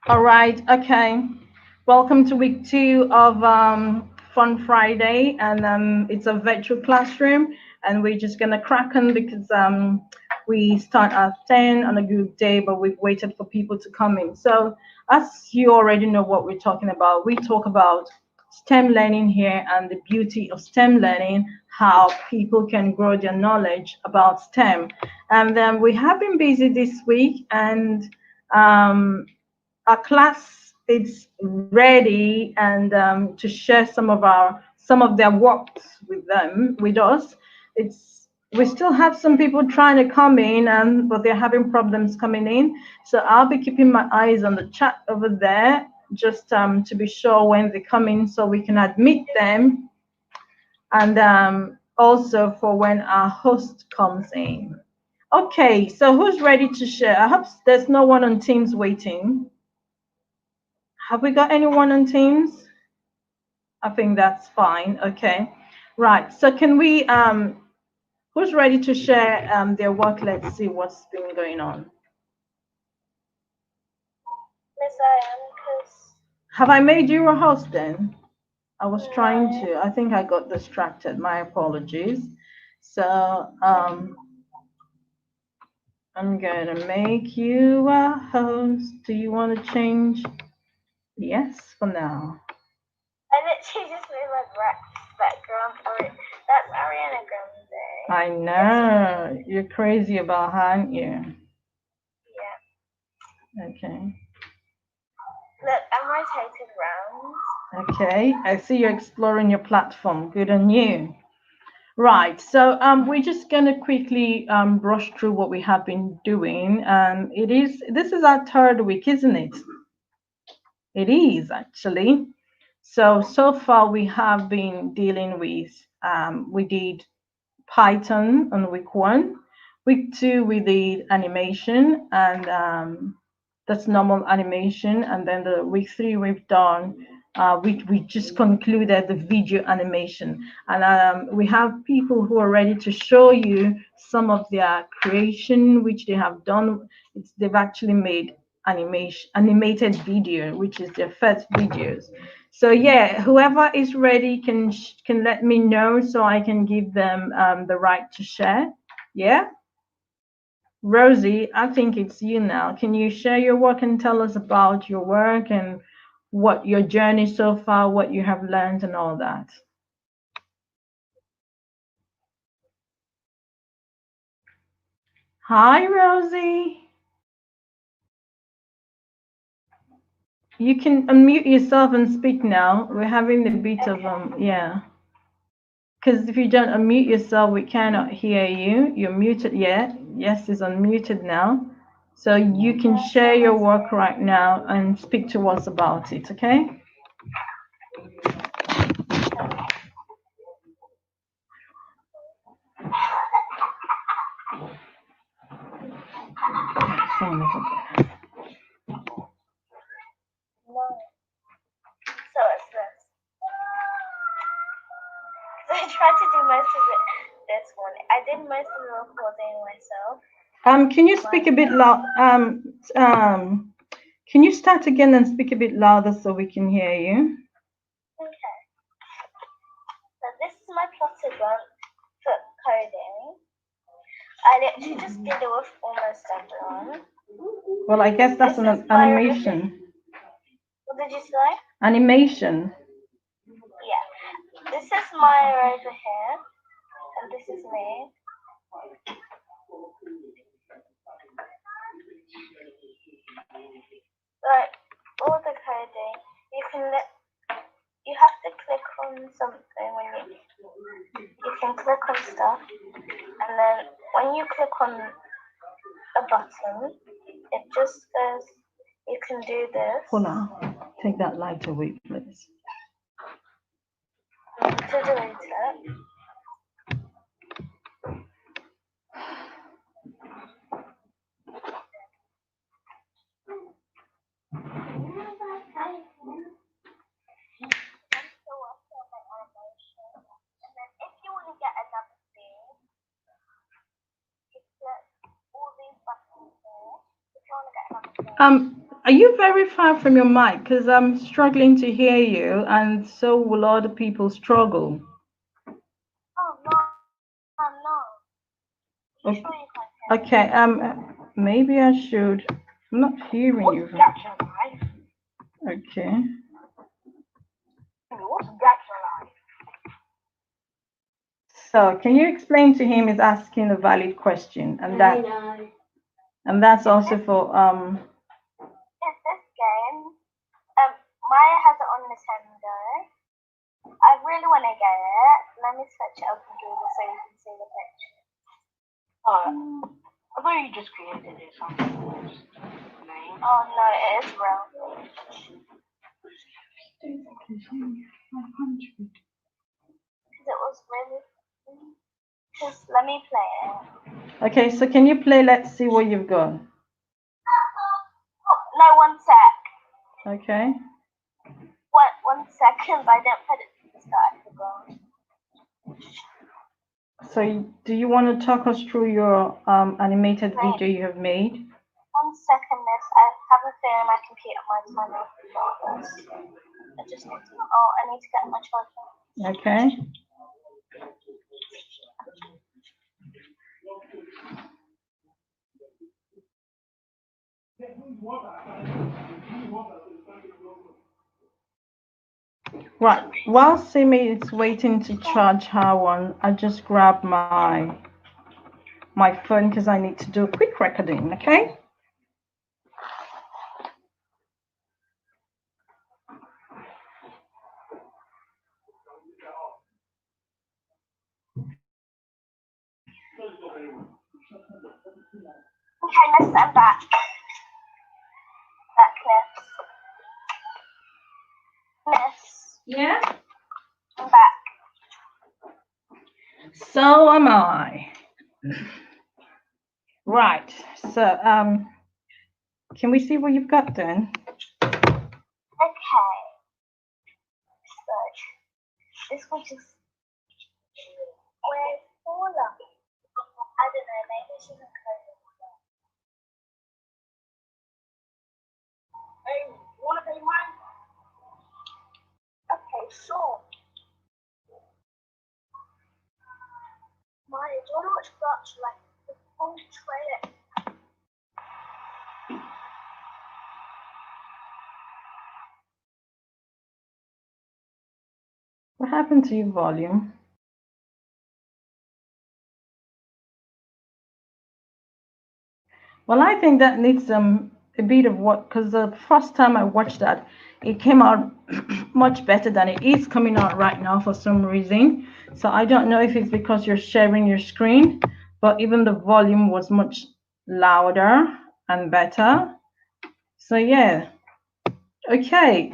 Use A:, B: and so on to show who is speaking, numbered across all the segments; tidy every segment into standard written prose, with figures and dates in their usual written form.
A: All right, okay. Welcome to week two of Fun Friday, and it's a virtual classroom, and we're just gonna crack on because we start at 10 on a good day, but we've waited for people to come in. So, as you already know what we're talking about, we talk about STEM learning here and the beauty of STEM learning, how people can grow their knowledge about STEM. And we have been busy this week, and um, our class is ready and to share some of their works with them with us. It's we still have some people trying to come in and but they're having problems coming in. So I'll be keeping my eyes on the chat over there just to be sure when they come in so we can admit them and also for when our host comes in. Okay, so who's ready to share? I hope there's no one on Teams waiting. Have we got anyone on Teams? I think that's fine. Okay. Right. So can we who's ready to share their work? Let's see what's been going on.
B: Miss I am because
A: Have I made you a host then? I was trying
B: no.
A: to. I think I got distracted. My apologies. So I'm gonna make you a host. Do you want to change? Yes, for now.
B: I literally just made my background for it. That's Ariana Grande.
A: I
B: Just
A: know you're crazy about her, aren't you?
B: yeah.
A: Okay.
B: Look, I'm rotated round.
A: Okay, I see you're exploring your platform. Good on you. Right, so we're just gonna quickly brush through what we have been doing. This is our third week, isn't it? It is actually. So far we have been dealing with we did Python on week one. Week two we did animation and that's normal animation, and then the week three we've done we just concluded the video animation, and we have people who are ready to show you some of their creation which they have done. They've actually made animated video, which is their first videos. So yeah, whoever is ready can let me know so I can give them the right to share. Yeah. Rosie, I think it's you now. Can you share your work and tell us about your work and what your journey so far, what you have learned, and all that? Hi, Rosie. You can unmute yourself and speak now. We're having a bit of
B: Okay.
A: yeah. Because if you don't unmute yourself, we cannot hear you. You're muted. Yeah, yes, is unmuted now. So you can
B: Yeah,
A: share
B: share my
A: your work
B: screen.
A: right now and speak to us about it. Okay.
B: Okay.
A: Phone over there.
B: No. So it's this. I tried to do most of it this morning. I did most of the recording myself.
A: Can you speak
B: But
A: a bit loud? Can you start again and speak a bit louder so we can hear you?
B: okay. So this is my plotted one for coding. I literally just did it with almost everyone.
A: Well, I guess that's
B: This is
A: an
B: my revision.
A: animation.
B: What did you say?
A: Animation.
B: Yeah. This is Maya over here, and this is me. Like all the coding, you can let you have to click on something when you can click on stuff, and then when you click on a button, it just says you can do this
A: Hold on. Take that light away, please.
B: to delete it. I'm still working on my animation, and then if you want to get another thing, you click all these buttons here. If you want to get another thing.
A: Are you very far from your mic? Because I'm struggling to hear you, and so will other people struggle.
B: Oh no, I'm not. Are you
A: Okay.
B: sure you can't hear me?
A: Okay. Maybe I should. I'm not hearing you.
B: What's that life?
A: Okay.
B: What's that life?
A: So, can you explain to him? He's asking a valid question, and that's also for
B: Is this game? Maya has it on Nintendo. I really want to get it. Let me search it up on Google so you can see the picture. I thought you just created it. Name. Oh no, it is real. Because it was really. Just let me play it.
A: Okay, so can you play? Let's see what you've got.
B: No, 1 sec.
A: Okay.
B: One second. I didn't put it to the start. I forgot.
A: So, do you want to talk us through your animated video you have made?
B: 1 second, miss. I have a feeling my computer might turn off before this. I just need to. Oh, I need to get my charger.
A: Okay. Right. While Simi is waiting to charge her one, I just grab my phone because I need to do a quick recording. Okay.
B: Okay, miss, I'm back. That clips. Miss,
A: Yeah.
B: I'm back.
A: So am I. Right. So can we see what you've got then?
B: Okay. So, this will just. Where's Paula? I don't know, maybe she's in coding. Hey, you wanna pay mine? Okay, sure. Maya, do you wanna watch Butch like the full trailer?
A: What happened to your volume? Well, I think that needs a bit of what, because the first time I watched that, it came out much better than it is coming out right now for some reason. So I don't know if it's because you're sharing your screen, but even the volume was much louder and better. So yeah. Okay.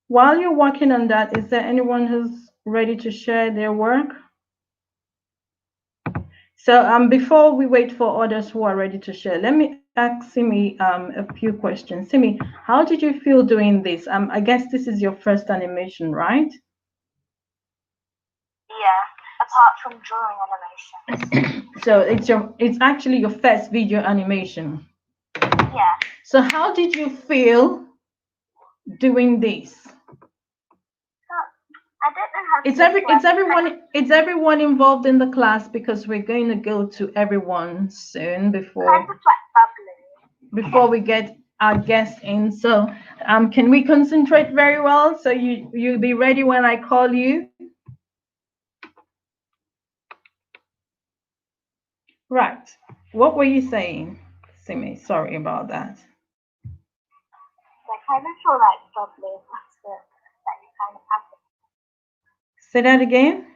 A: While you're working on that, is there anyone who's ready to share their work? So before we wait for others who are ready to share, let me ask Simi a few questions. Simi, how did you feel doing this? I guess this is your first animation, right?
B: Yeah, apart from drawing animation.
A: So it's actually your first video animation.
B: Yeah.
A: So how did you feel doing this?
B: I don't know how
A: It's everyone involved in the class because we're going to go to everyone soon before we get our guests in. So can we concentrate very well so you'll be ready when I call you? Right. What were you saying, Simi? Sorry about that.
B: I kind of feel like bubbly after that you kind of have it.
A: Say that again?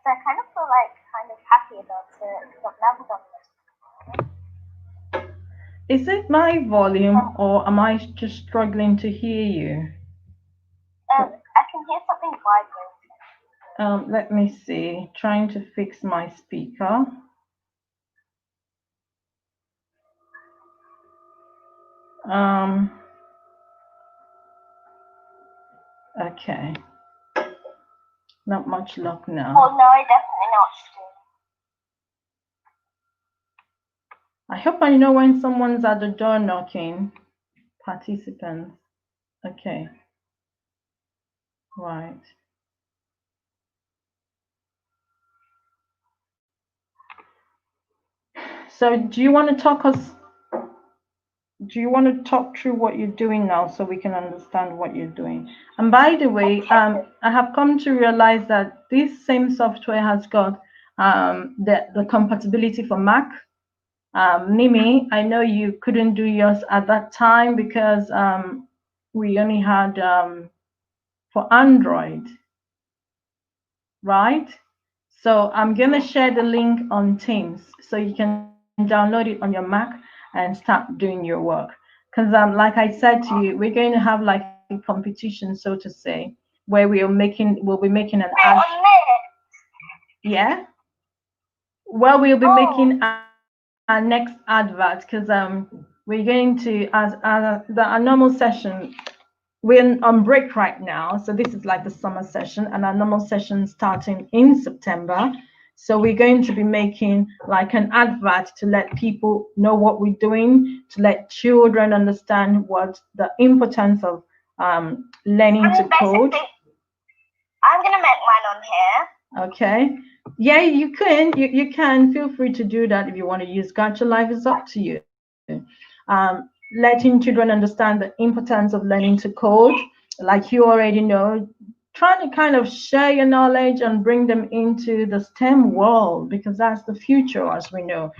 B: So I kind of feel like kind of happy about it because I've never done this.
A: Is it my volume or am I just struggling to hear you?
B: I can hear something vibrating.
A: Let me see. Trying to fix my speaker. Okay. Not much luck now.
B: Oh no, I definitely know what to do.
A: I hope I know when someone's at the door knocking. Participants. Okay, right. So do you want to talk through what you're doing now so we can understand what you're doing? And by the way, I have come to realize that this same software has got the compatibility for Mac. Nimi, I know you couldn't do yours at that time because we only had for Android, right? So I'm gonna share the link on Teams so you can download it on your Mac and start doing your work. Because like I said to you, we're going to have like a competition, so to say, where we'll be making an ad. Yeah. Well, we'll be making our next advert because we're going to our normal session. We're on break right now, so this is like the summer session, and our normal session starting in September. So we're going to be making like an advert to let people know what we're doing, to let children understand what the importance of learning to code.
B: I'm gonna make mine on here.
A: Okay. Yeah, you can. You can feel free to do that if you want to use Gacha Live. It's up to you. Letting children understand the importance of learning to code, like you already know, trying to kind of share your knowledge and bring them into the STEM world because that's the future, as we know.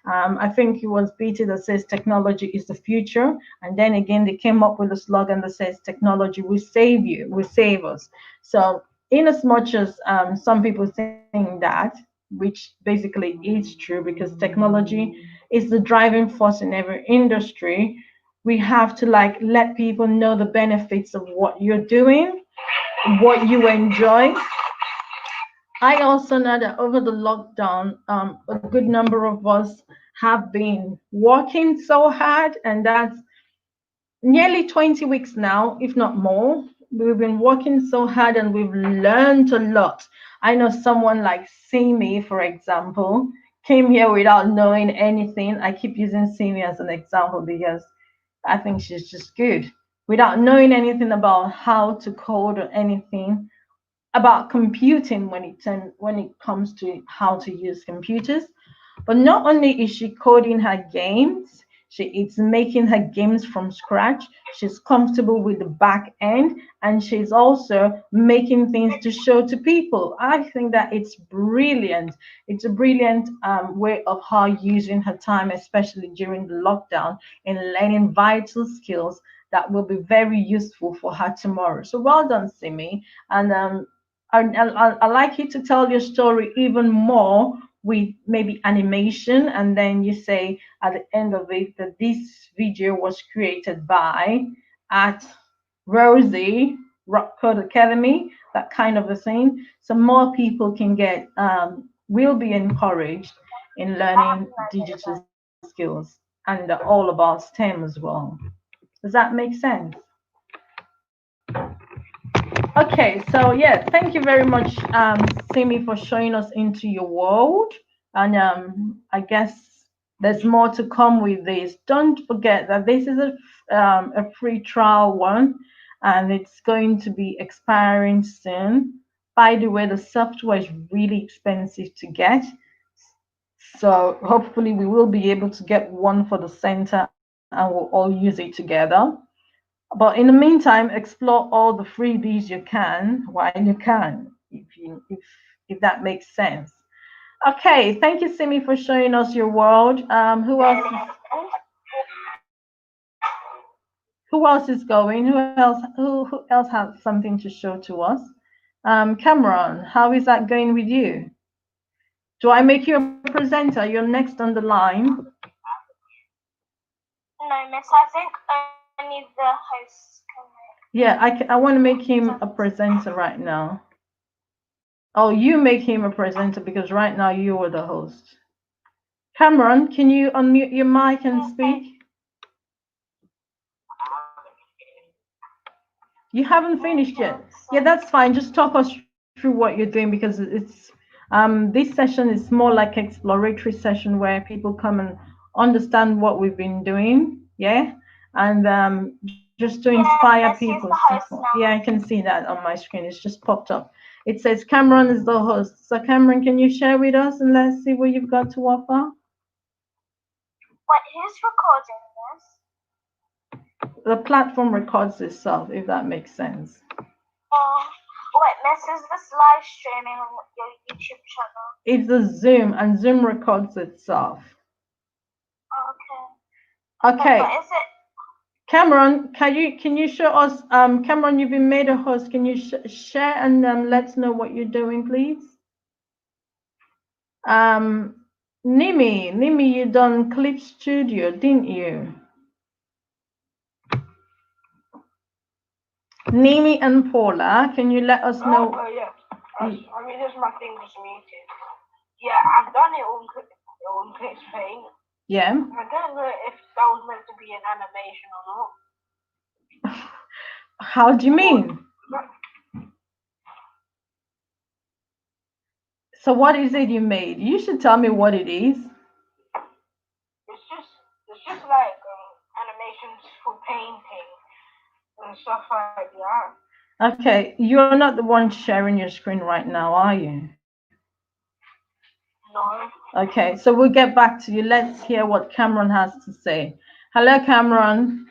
A: I think it was BT that says technology is the future, and then again they came up with a slogan that says technology will save you, will save us. So, in as much as some people think that, which basically is true because technology is the driving force in every industry, we have to like let people know the benefits of what you're doing, what you enjoy. I also know that over the lockdown, a good number of us have been working so hard, and that's nearly 20 weeks now, if not more. We've been working so hard and we've learned a lot. I know someone like Simi, for example, came here without knowing anything. I keep using Simi as an example because I think she's just good. Without knowing anything about how to code or anything, about computing when it comes to how to use computers. But not only is she coding her games, she is making her games from scratch. She's comfortable with the back end, and she's also making things to show to people. I think that it's brilliant. It's a brilliant way of her using her time, especially during the lockdown, in learning vital skills that will be very useful for her tomorrow. So well done, Simi. And I like you to tell your story even more with maybe animation, and then you say at the end of it that this video was created by at Rosie Rock Code Academy, that kind of a thing, so more people can get will be encouraged in learning digital skills and all about STEM as well. Does that make sense? Okay, so yeah, thank you very much, Simi, for showing us into your world. And I guess there's more to come with this. Don't forget that this is a free trial one, and it's going to be expiring soon. By the way, the software is really expensive to get, so hopefully we will be able to get one for the center and we'll all use it together. But in the meantime, explore all the freebies you can while you can, if that makes sense. Okay, thank you, Simi, for showing us your world. Who else is going? Who else has something to show to us? Cameron, how is that going with you? Do I make you a presenter? You're next on the line.
B: No, miss, I think only the hosts can make.
A: Yeah, I want to make him a presenter right now. Oh, you make him a presenter because right now you are the host. Cameron, can you unmute your mic and speak? You haven't finished yet. Yeah, that's fine. Just talk us through what you're doing because this session is more like exploratory session where people come and understand what we've been doing, yeah, and just to
B: Yeah,
A: inspire
B: Messi is
A: people.
B: the host
A: Yeah, I
B: now.
A: can see that on my screen. It's just popped up. It says Cameron is the host. So Cameron, can you share with us and let's see what you've got to offer?
B: Wait, who's recording this?
A: The platform records itself, if that makes sense.
B: Wait, Messi is this live streaming on your YouTube channel?
A: It's a Zoom, and Zoom records itself.
B: Okay.
A: Okay.
B: But is it?
A: Cameron, can you show us? Cameron, you've been made a host. Can you share and let's know what you're doing, please? Nimi, you done Clip Studio, didn't you? Nimi and Paula, can you let us know?
C: Oh yeah. I mean, this my thing was muted. Yeah, I've done it on Clips Paint.
A: Yeah.
C: I don't know if that was meant to be an animation or not.
A: How do you mean? So what is it you made? You should tell me what it is.
C: It's just like animations for painting and stuff like that.
A: Okay, you're not the one sharing your screen right now, are you?
C: No.
A: Okay, so we'll get back to you. Let's hear what Cameron has to say. Hello, Cameron.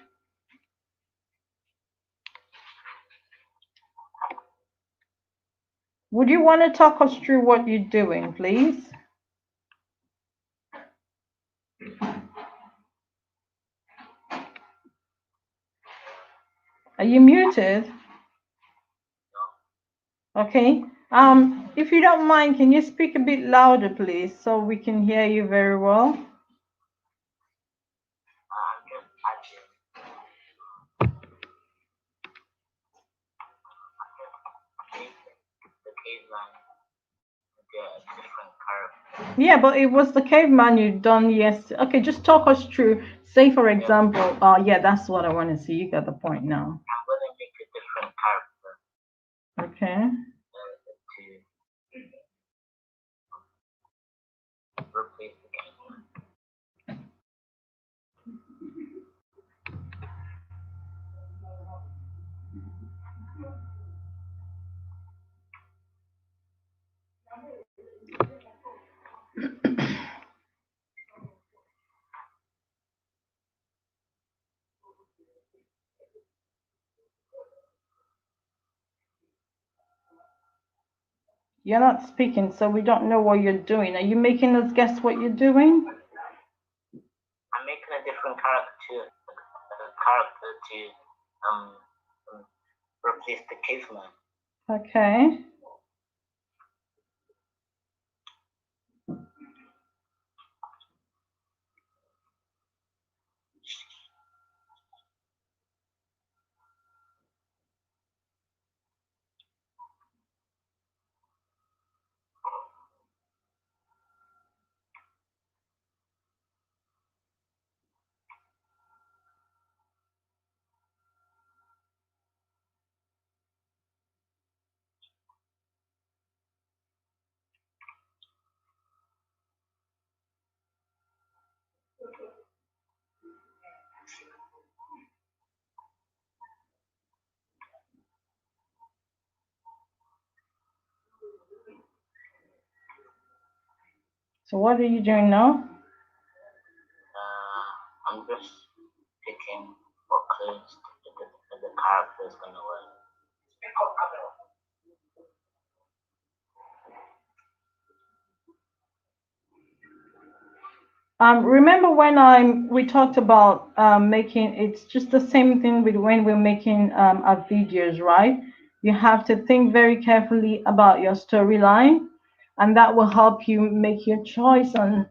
A: Would you want to talk us through what you're doing, please? Are you muted? Okay. If you don't mind, can you speak a bit louder, please, so we can hear you very well? Yeah, but it was the caveman you done yesterday. Okay, just talk us through. Say, for example, yeah, that's what I want to see. You got the point now.
D: I'm gonna make a different character.
A: Okay.
D: To replace the caveman.
A: You're not speaking, so we don't know what you're doing. Are you making us guess what you're doing?
D: I'm making a different character to replace the caveman.
A: Okay. So what are you doing now?
D: I'm just picking what clothes the character is gonna wear.
A: Remember when we talked about making, it's just the same thing with when we're making our videos, right? You have to think very carefully about your storyline, and that will help you make your choice on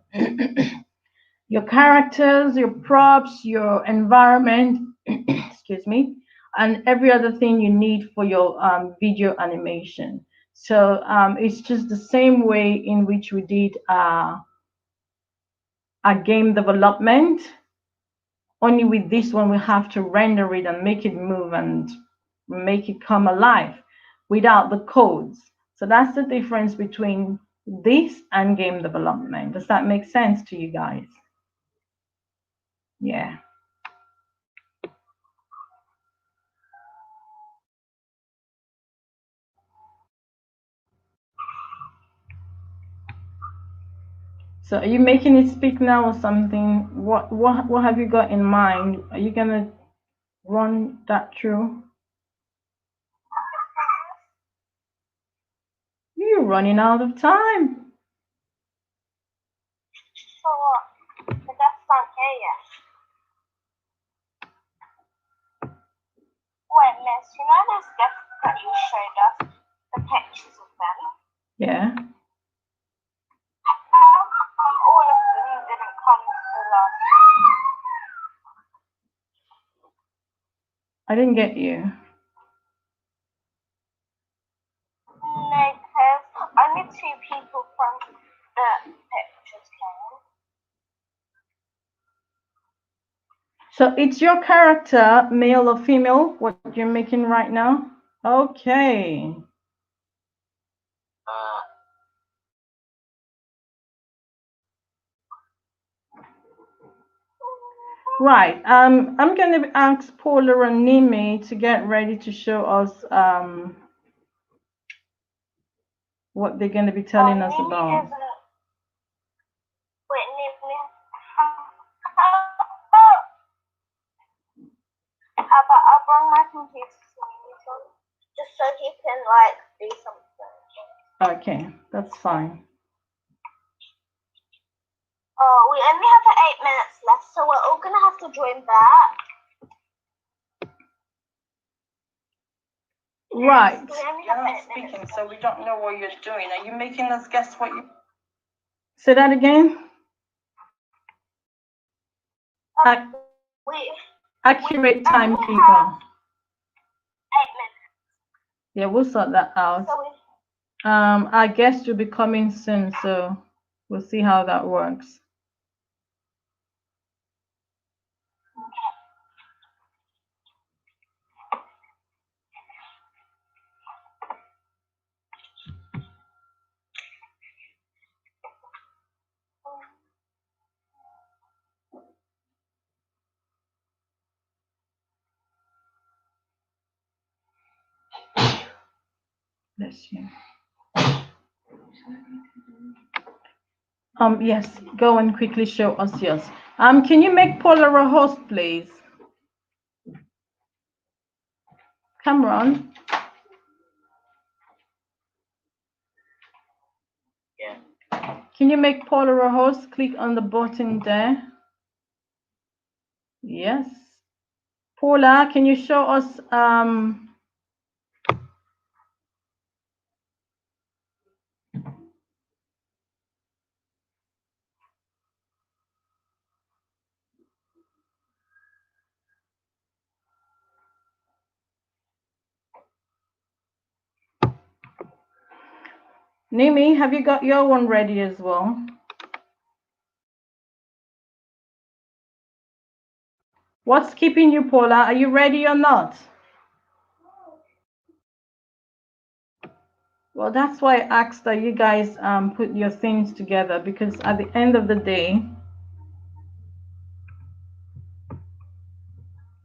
A: your characters, your props, your environment, excuse me, and every other thing you need for your video animation. So it's just the same way in which we did our game development. Only with this one, we have to render it and make it move and make it come alive without the codes. So that's the difference between this and game development. Does that make sense to you guys? Yeah. So are you making it speak now or something? What have you got in mind? Are you gonna run that through? You're running out of time.
B: So what? The guests aren't here yet. Wait, miss, you know those guests that you showed us, the pictures of them?
A: Yeah.
B: How come all of them didn't come to last night?
A: I didn't get you.
B: No, because only 2 people from the pictures came.
A: So it's your character, male or female, what you're making right now? Okay. Right. I'm going to ask Paula and Nimi to get ready to show us what they're going to be telling us
B: Nimi
A: about.
B: isn't. Wait, Nimi. But I'll bring my computer to Nimi just so he can like do something.
A: Okay, that's fine.
B: Oh, we only have 8 minutes left, so we're all gonna have to join back.
A: Right.
B: We only
A: You're
B: have
A: not
B: 8
A: speaking,
B: minutes
A: so
B: left.
A: we don't know what you're doing. Are you making us guess what you... Say that again? Accurate timekeeper.
B: 8 minutes.
A: Yeah, we'll sort that out.
B: So
A: Our guest will be coming soon, so we'll see how that works. Bless you. Yes, go and quickly show us yours. Can you make Paula a host, please? Cameron?
D: Yeah.
A: Can you make Paula a host? Click on the button there. Yes. Paula, can you show us Nimi, have you got your one ready as well? What's keeping you, Paula? Are you ready or not? Well, that's why I asked that you guys put your things together, because at the end of the day,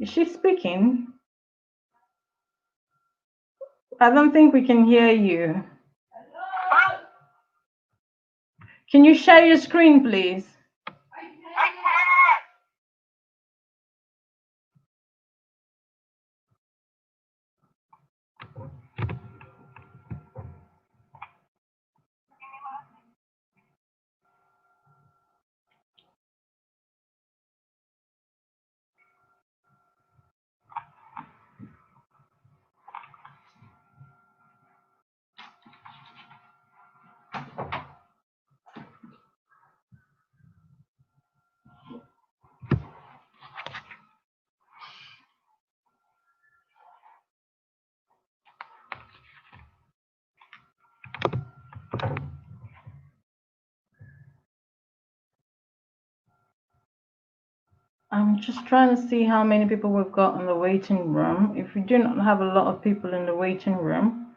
A: is she speaking? I don't think we can hear you. Can you share your screen, please? I'm just trying to see how many people we've got in the waiting room. If we do not have a lot of people in the waiting room,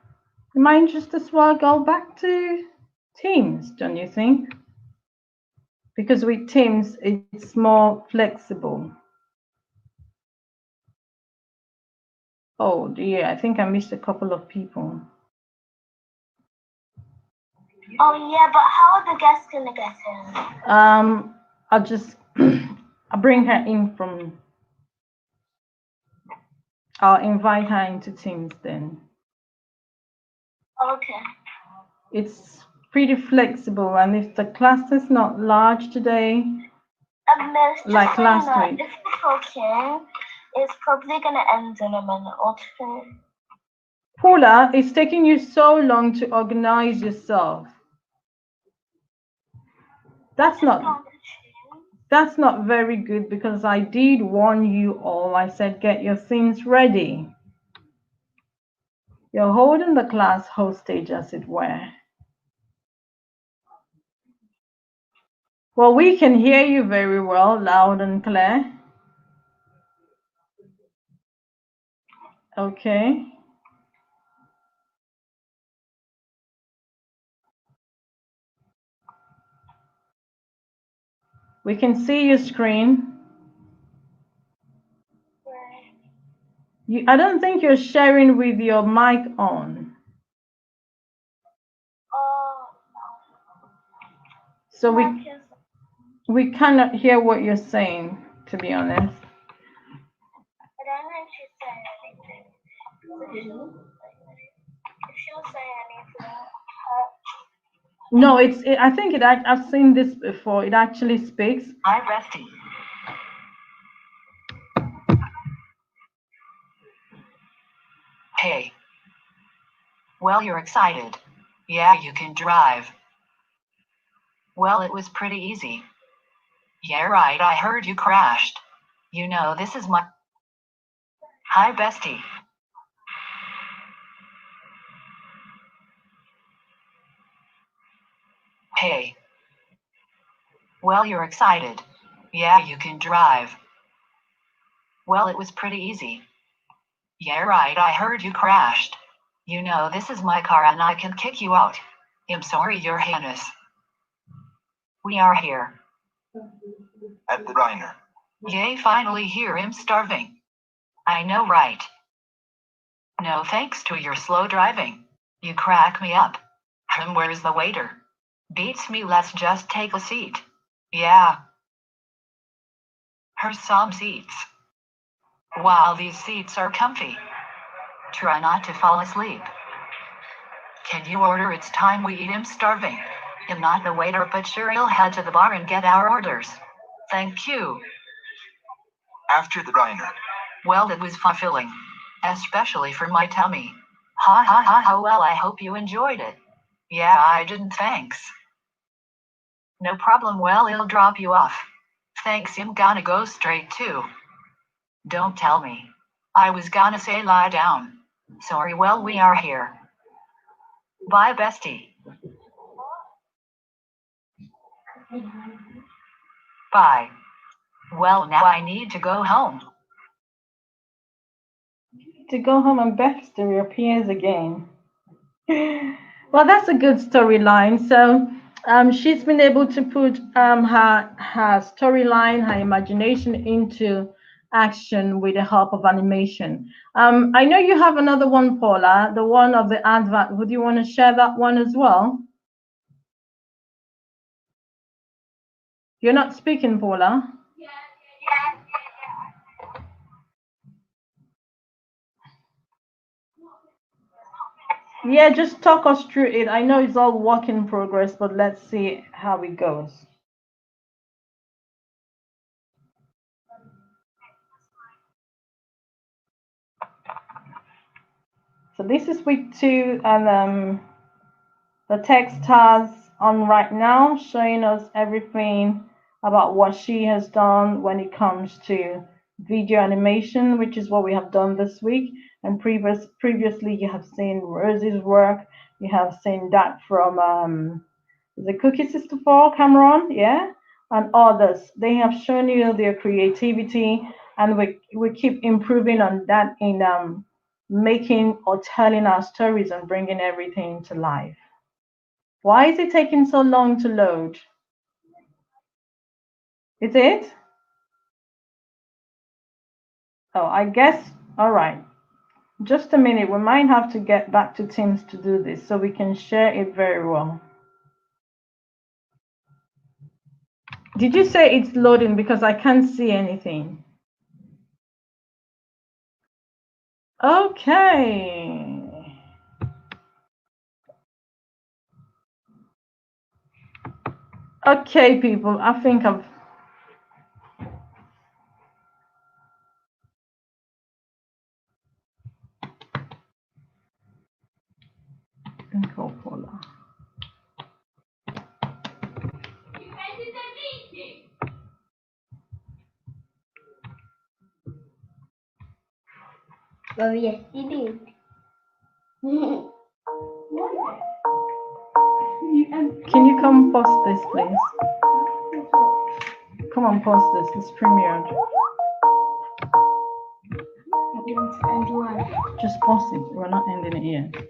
A: we might just as well go back to Teams, don't you think? because with Teams, it's more flexible. Oh dear, I think I missed a couple of people.
B: Oh yeah, but how are the guests gonna get in?
A: I'll just I'll bring her in from. I'll invite her into Teams then.
B: Okay.
A: It's pretty flexible, and if the class is not large today,
B: Miss, just
A: like
B: so you
A: last
B: know,
A: week.
B: if you're talking, it's probably gonna end in a minute or two.
A: Paula, it's taking you so long to organize yourself. That's not very good, because I did warn you all. I said get your things ready. You're holding the class hostage, as it were. Well, we can hear you very well, loud and clear. Okay. We can see your screen. I don't think you're sharing with your mic on.
B: Oh,
A: So we cannot hear what you're saying, to be honest.
B: I don't know if she's saying anything. If she'll say anything,
A: No, I think I've seen this before. It actually speaks.
E: Hi, Bestie. Hey. Well, you're excited. Yeah, you can drive. Well, it was pretty easy. Yeah, right, I heard you crashed. You know, this is my... Hi, Bestie. Hey. Well, you're excited. Yeah, you can drive. Well, it was pretty easy. Yeah, right, I heard you crashed. You know, this is my car and I can kick you out. I'm sorry, Your Highness. We are here.
F: At the diner.
E: Yay, finally here, I'm starving. I know, right? No thanks to your slow driving. You crack me up. Where's the waiter? Beats me, let's just take a seat. Yeah. Here's some seats. Wow, these seats are comfy. Try not to fall asleep. Can you order? It's time we eat, I'm starving. I'm not the waiter, but sure, I'll head to the bar and get our orders. Thank you.
F: After the diner.
E: Well, it was fulfilling. Especially for my tummy. Ha ha ha ha, well, I hope you enjoyed it. Yeah, I didn't, thanks. No problem, well, I'll drop you off. Thanks, I'm gonna go straight too. Don't tell me. I was gonna say lie down. Sorry, well, we are here. Bye, Bestie. Bye. Well, now I need to go home.
A: To go home and Baxter reappears again. Well, that's a good storyline. So she's been able to put her storyline, her imagination into action with the help of animation. I know you have another one, Paula, the one of the advert. Would you want to share that one as well? You're not speaking, Paula. Yeah, just talk us through it. I know it's all work in progress, but let's see how it goes. So this is week 2, and the text has on right now, showing us everything about what she has done when it comes to video animation, which is what we have done this week. And previously, you have seen Rosie's work. You have seen that from the Cookie Sister 4, Cameron, yeah, and others. They have shown you their creativity, and we keep improving on that in making or telling our stories and bringing everything to life. Why is it taking so long to load? Is it? Oh, I guess. All right. Just a minute. We might have to get back to Teams to do this so we can share it very well. Did you say it's loading? Because I can't see anything. Okay. Okay, people. I think I've Coca-Cola.
B: Oh, yes, you did.
A: Can you come pause this, please? Come on, pause this. It's premiered. Just pause it. We're not ending it yet.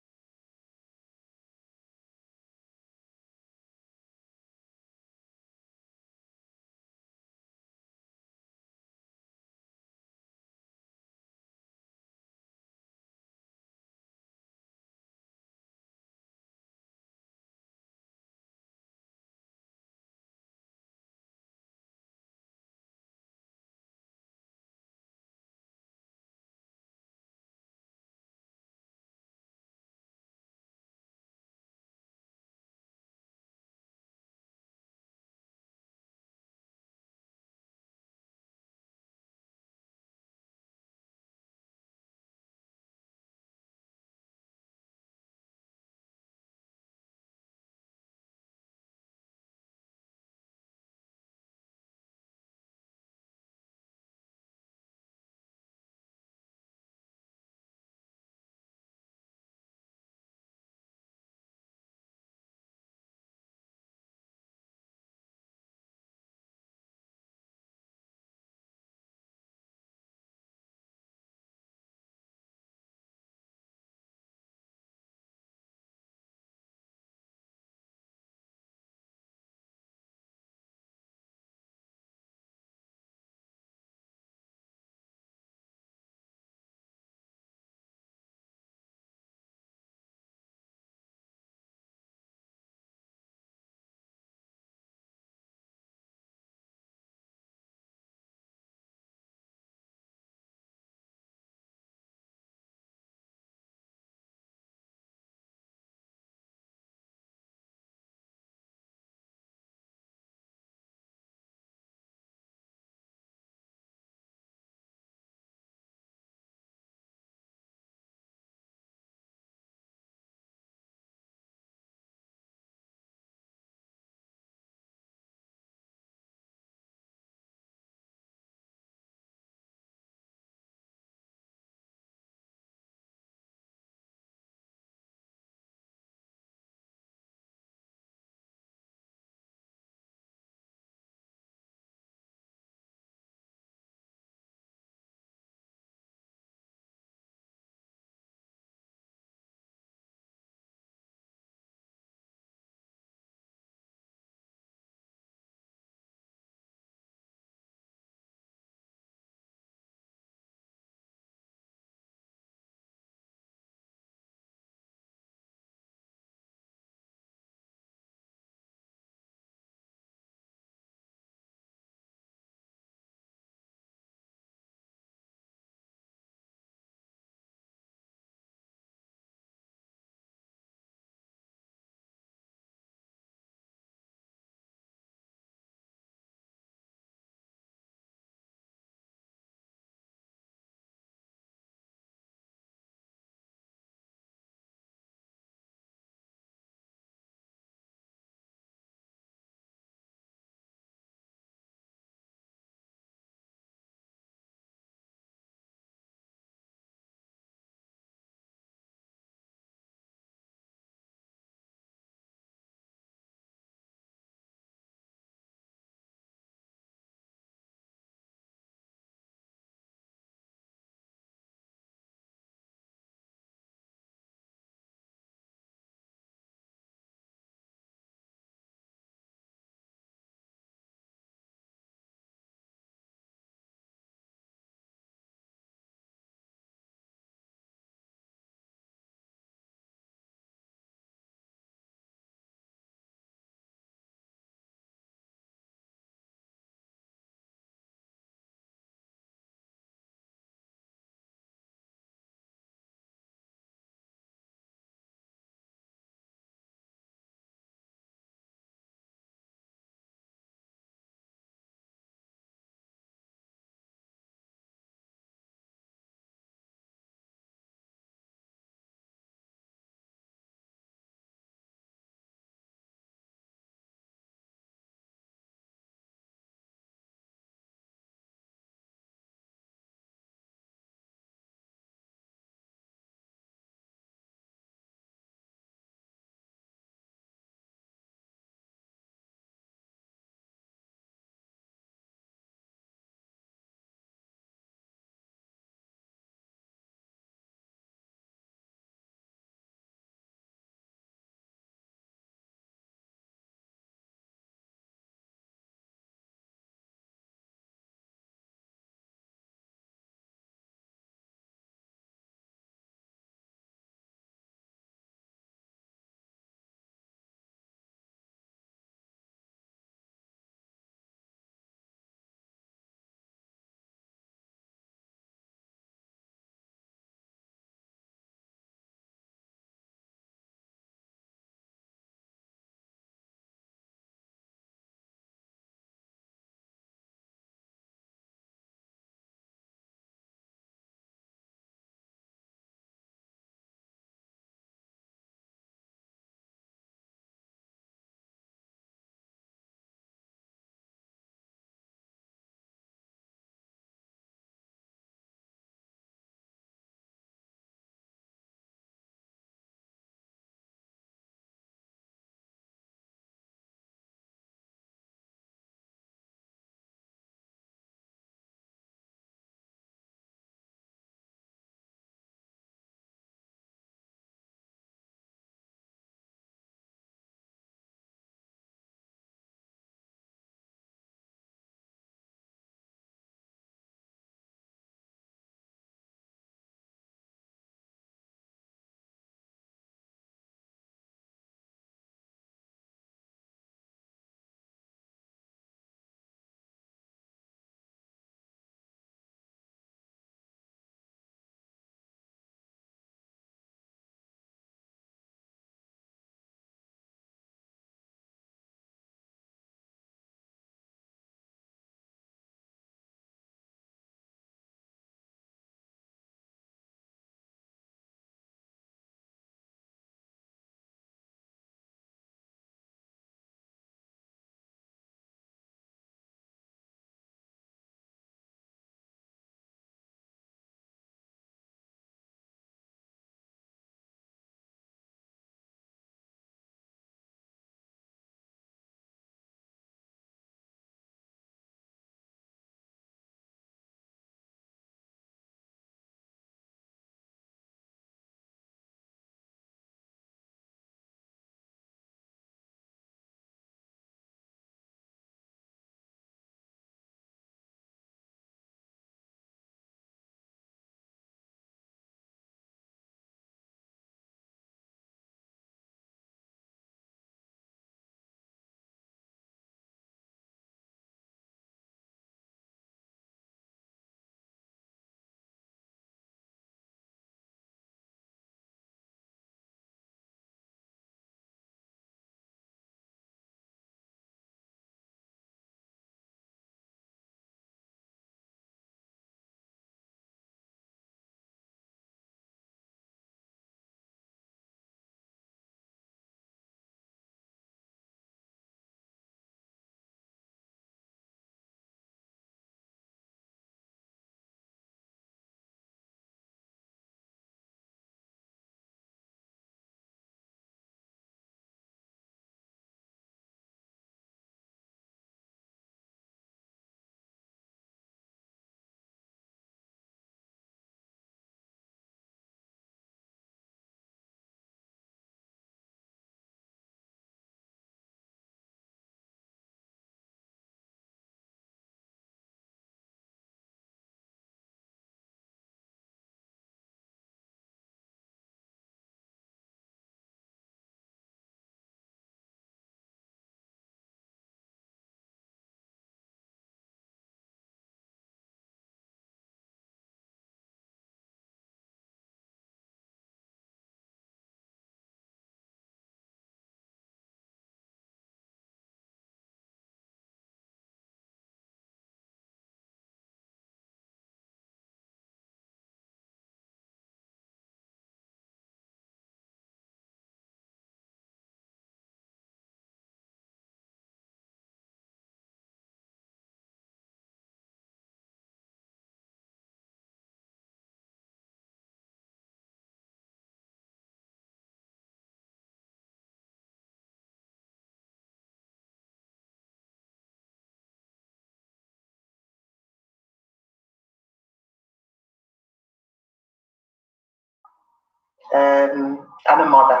G: and a mother.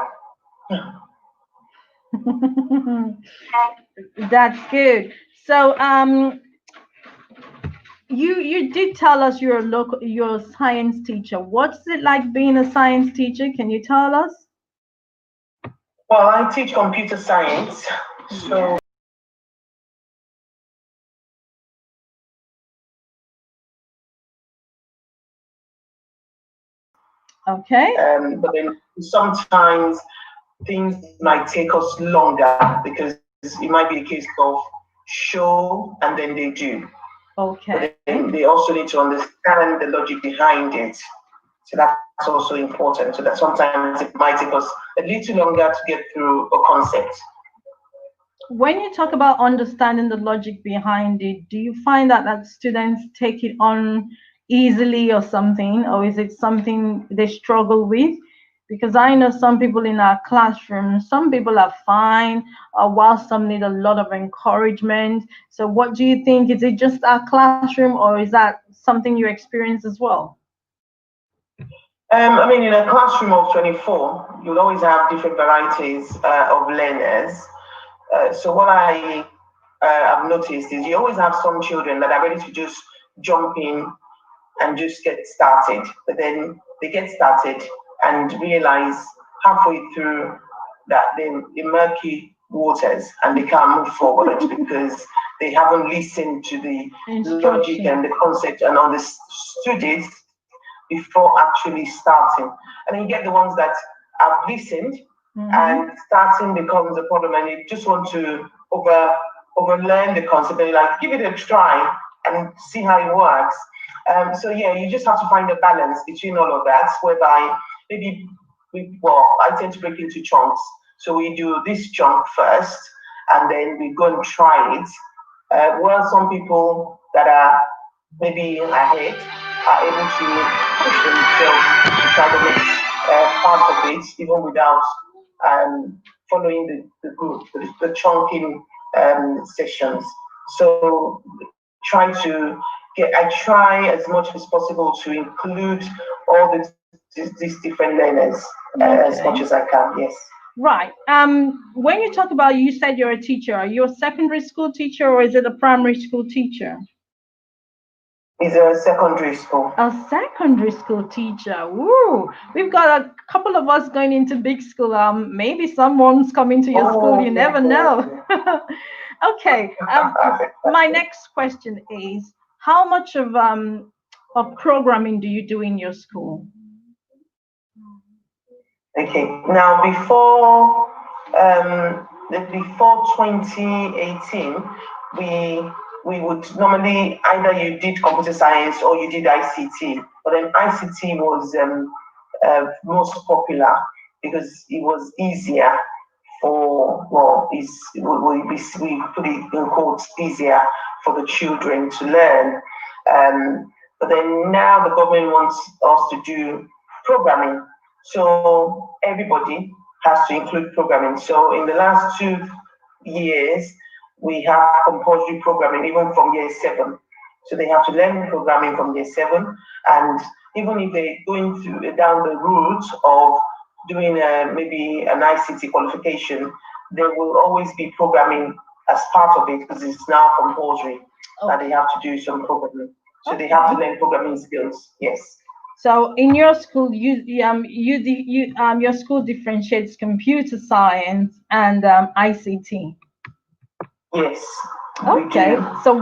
A: That's good. So you did tell us you're a science teacher. What's it like being a science teacher? Can you tell us?
G: Well, I teach computer science, so
A: Okay.
G: but then sometimes things might take us longer because it might be a case of show and then they do.
A: Okay.
G: But then they also need to understand the logic behind it. So that's also important. So that sometimes it might take us a little longer to get through a concept.
A: When you talk about understanding the logic behind it, do you find that students take it on easily or something, or is it something they struggle with? Because I know some people in our classroom, some people are fine, while some need a lot of encouragement. So what do you think? Is it just our classroom, or is that something you experience as well?
G: I mean, in a classroom of 24, you'll always have different varieties of learners. So what I have noticed is you always have some children that are ready to just jump in and just get started, but then they get started and realize halfway through that they're in murky waters and they can't move forward because they haven't listened to the logic and the concept and understood it before actually starting. And then you get the ones that have listened and starting becomes a problem and you just want to overlearn the concept and like give it a try and see how it works. So yeah, you just have to find a balance between all of that, whereby maybe I tend to break into chunks. So we do this chunk first, and then we go and try it. While some people that are maybe ahead are able to push themselves to try the next part of it, even without following the group, the chunking sessions. So I try as much as possible to include all these different learners as much as I can. Yes.
A: Right. When you talk about, you said you're a teacher. Are you a secondary school teacher or is it a primary school teacher?
G: He's a secondary school.
A: A secondary school teacher. Woo! We've got a couple of us going into big school. Maybe someone's coming to your school. You never know. Okay. My next question is, how much of programming do you do in your school?
G: Okay. Now, before 2018, we would normally either you did computer science or you did ICT, but then ICT was most popular because it was easier we put it in quotes, easier for the children to learn. But then now the government wants us to do programming. So everybody has to include programming. So in the last 2 years, we have compulsory programming even from year 7. So they have to learn programming from year 7. And even if they're going down the route of doing maybe an ICT qualification, there will always be programming as part of it because it's now compulsory that they have to do some programming. So they have to learn programming skills. Yes.
A: So in your school, your school differentiates computer science and ICT.
G: Yes.
A: Okay. So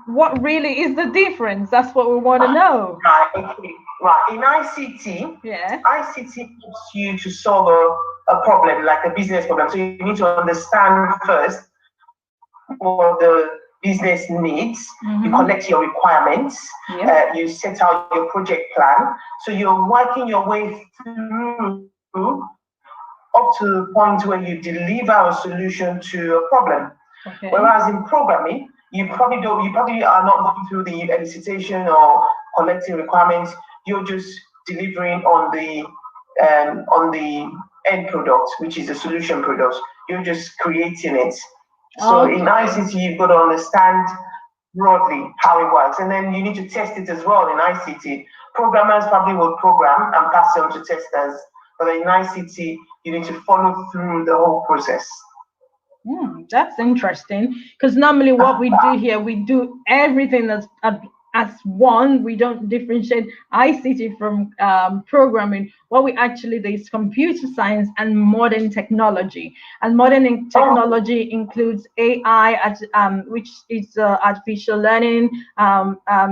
A: what really is the difference? That's what we want to know.
G: Right. Okay. Right. In ICT, ICT helps you to solve a problem, like a business problem. So you need to understand first what the business needs. You collect your requirements. You set out your project plan. So you're working your way through up to the point where you deliver a solution to a problem. Okay. Whereas in programming, you probably are not going through the elicitation or collecting requirements. You're just delivering on the end product, which is a solution product. You're just creating it. So in ICT, you've got to understand broadly how it works, and then you need to test it as well in ICT. Programmers probably will program and pass it on to testers, but in ICT, you need to follow through the whole process.
A: That's interesting, because normally what we do here, we do everything as one. We don't differentiate ICT from programming. What we actually do is computer science and modern technology. And modern technology includes AI, which is artificial learning,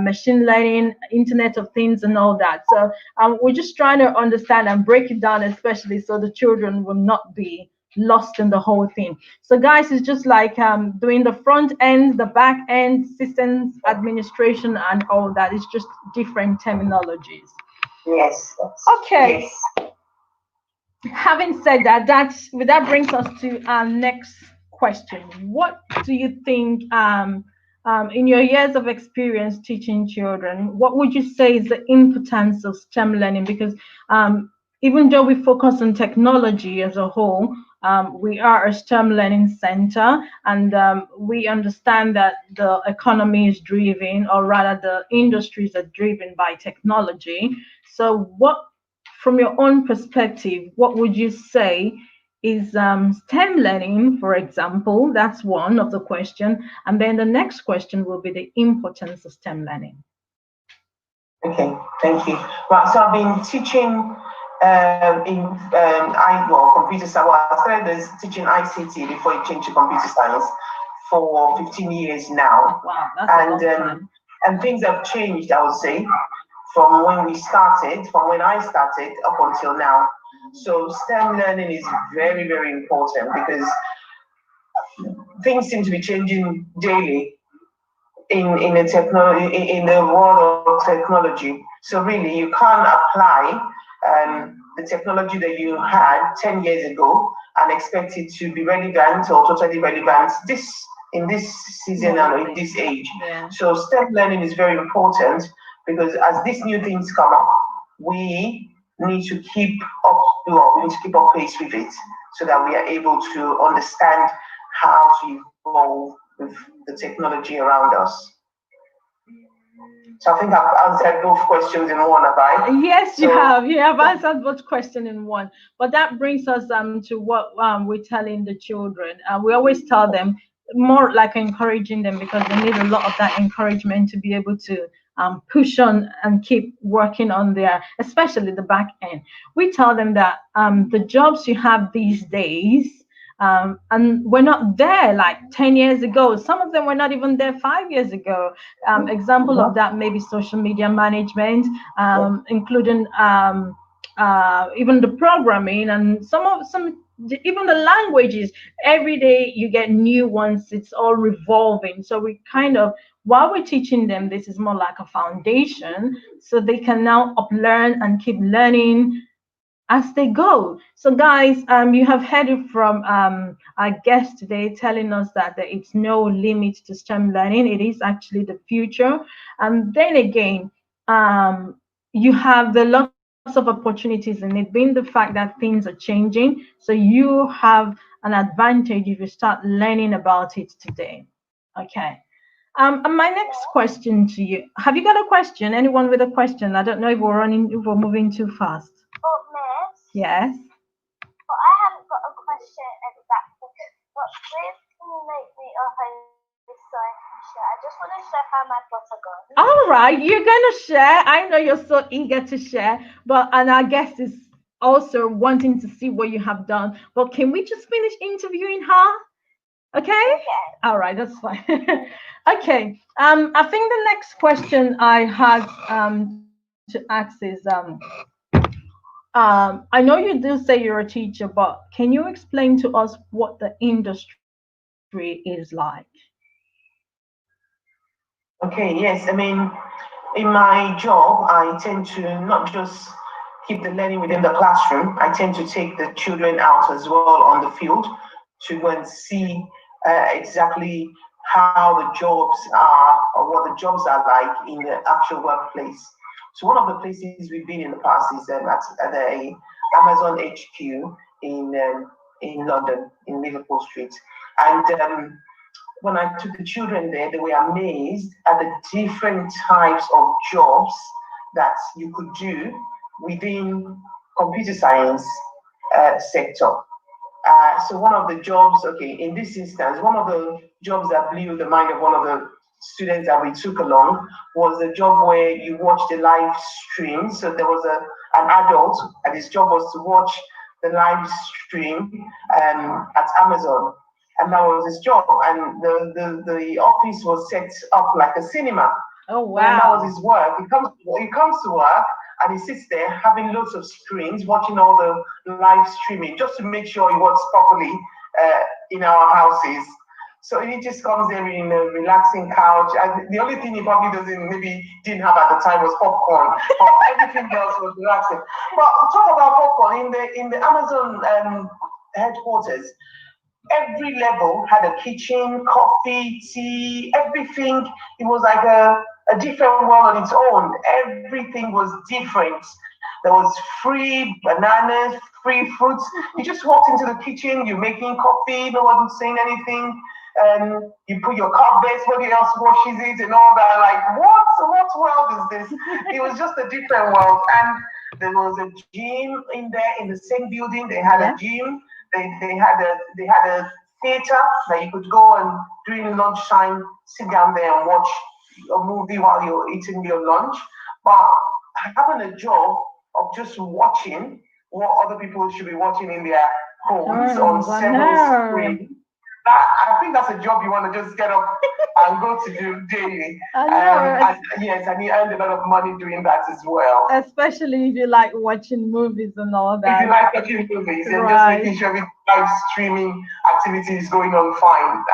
A: machine learning, Internet of Things, and all that. So we're just trying to understand and break it down, especially so the children will not be lost in the whole thing. So guys, it's just like doing the front end, the back end, systems administration, and all that. It's just different terminologies.
G: Yes.
A: Okay. Yes. Having said that, that brings us to our next question. What do you think, in your years of experience teaching children, what would you say is the importance of STEM learning? Because even though we focus on technology as a whole, we are a STEM learning center, and we understand that the economy is driven, or rather the industries are driven by technology. So from your own perspective, what would you say is STEM learning, for example? That's one of the question. And then the next question will be the importance of STEM learning.
G: Okay, thank you. Right, so I've been teaching computer science. Well, I started teaching ICT before it changed to computer science for 15 years now.
A: Wow, that's a long time.
G: And things have changed, I would say, from when I started up until now. So STEM learning is very, very important, because things seem to be changing daily in the world of technology. So really, you can't apply the technology that you had 10 years ago and expect it to be relevant or totally relevant in this season and in this age.
A: Yeah.
G: So STEM learning is very important, because as these new things come up, we need to keep up pace with it, so that we are able to understand how to evolve with the technology around us. So I think I've answered both questions in one, have I?
A: Yes, you have. You have answered both questions in one. But that brings us to what we're telling the children. We always tell them, more like encouraging them, because they need a lot of that encouragement to be able to push on and keep working on especially the back end. We tell them that the jobs you have these days, and we're not there like 10 years ago. Some of them were not even there 5 years ago. Example of that, maybe social media management, including even the programming, and even the languages. Every day you get new ones. It's all revolving. So we kind of, while we're teaching them, this is more like a foundation, so they can now uplearn and keep learning as they go. So guys, you have heard it from our guest today, telling us that there is no limit to STEM learning. It is actually the future. And then again, you have the lots of opportunities in it, being the fact that things are changing. So you have an advantage if you start learning about it today. Okay. And my next question to you, have you got a question? Anyone with a question? I don't know if we're moving too fast.
B: Oh, Miss?
A: Yes.
B: Well, I haven't got a question exactly, but please can you make me a host so I can share? I just want to share how my thoughts are going.
A: All right, you're gonna share. I know you're so eager to share, and our guest is also wanting to see what you have done. But can we just finish interviewing her? Okay. All right, that's fine. Okay. I think the next question I had to ask is, I know you do say you're a teacher, but can you explain to us what the industry is like?
G: Okay, yes. I mean, in my job, I tend to not just keep the learning within the classroom. I tend to take the children out as well on the field to go and see exactly how the jobs are, or what the jobs are like in the actual workplace. So one of the places we've been in the past is at the Amazon HQ in London, in Liverpool Street. And when I took the children there, they were amazed at the different types of jobs that you could do within computer science sector. So one of the jobs, okay, in this instance, one of the jobs that blew the mind of one of the students that we took along was the job where you watch the live stream. So there was an adult, and his job was to watch the live stream at Amazon, and that was his job. And the office was set up like a cinema.
A: Oh wow!
G: And that was his work. He comes to work, and he sits there having lots of screens, watching all the live streaming, just to make sure he works properly in our houses. So he just comes there in a relaxing couch. And the only thing he probably didn't have at the time was popcorn. But everything else was relaxing. But talk about popcorn in the Amazon headquarters. Every level had a kitchen, coffee, tea, everything. It was like a different world on its own. Everything was different. There was free bananas, free fruits. You just walked into the kitchen, you're making coffee, no one was saying anything. And you put your cup there, somebody else washes it and all that. Like, what world is this? It was just a different world. And there was a gym in there in the same building. They had a gym. They had a theater that you could go and during lunchtime sit down there and watch a movie while you're eating your lunch. But having a job of just watching what other people should be watching in their homes on several screens. I think that's a job you want to just get up and go to do daily. And you earn a lot of money doing that as well.
A: Especially if you like watching movies and all that.
G: If you like watching movies and just making sure live streaming activity is going on fine,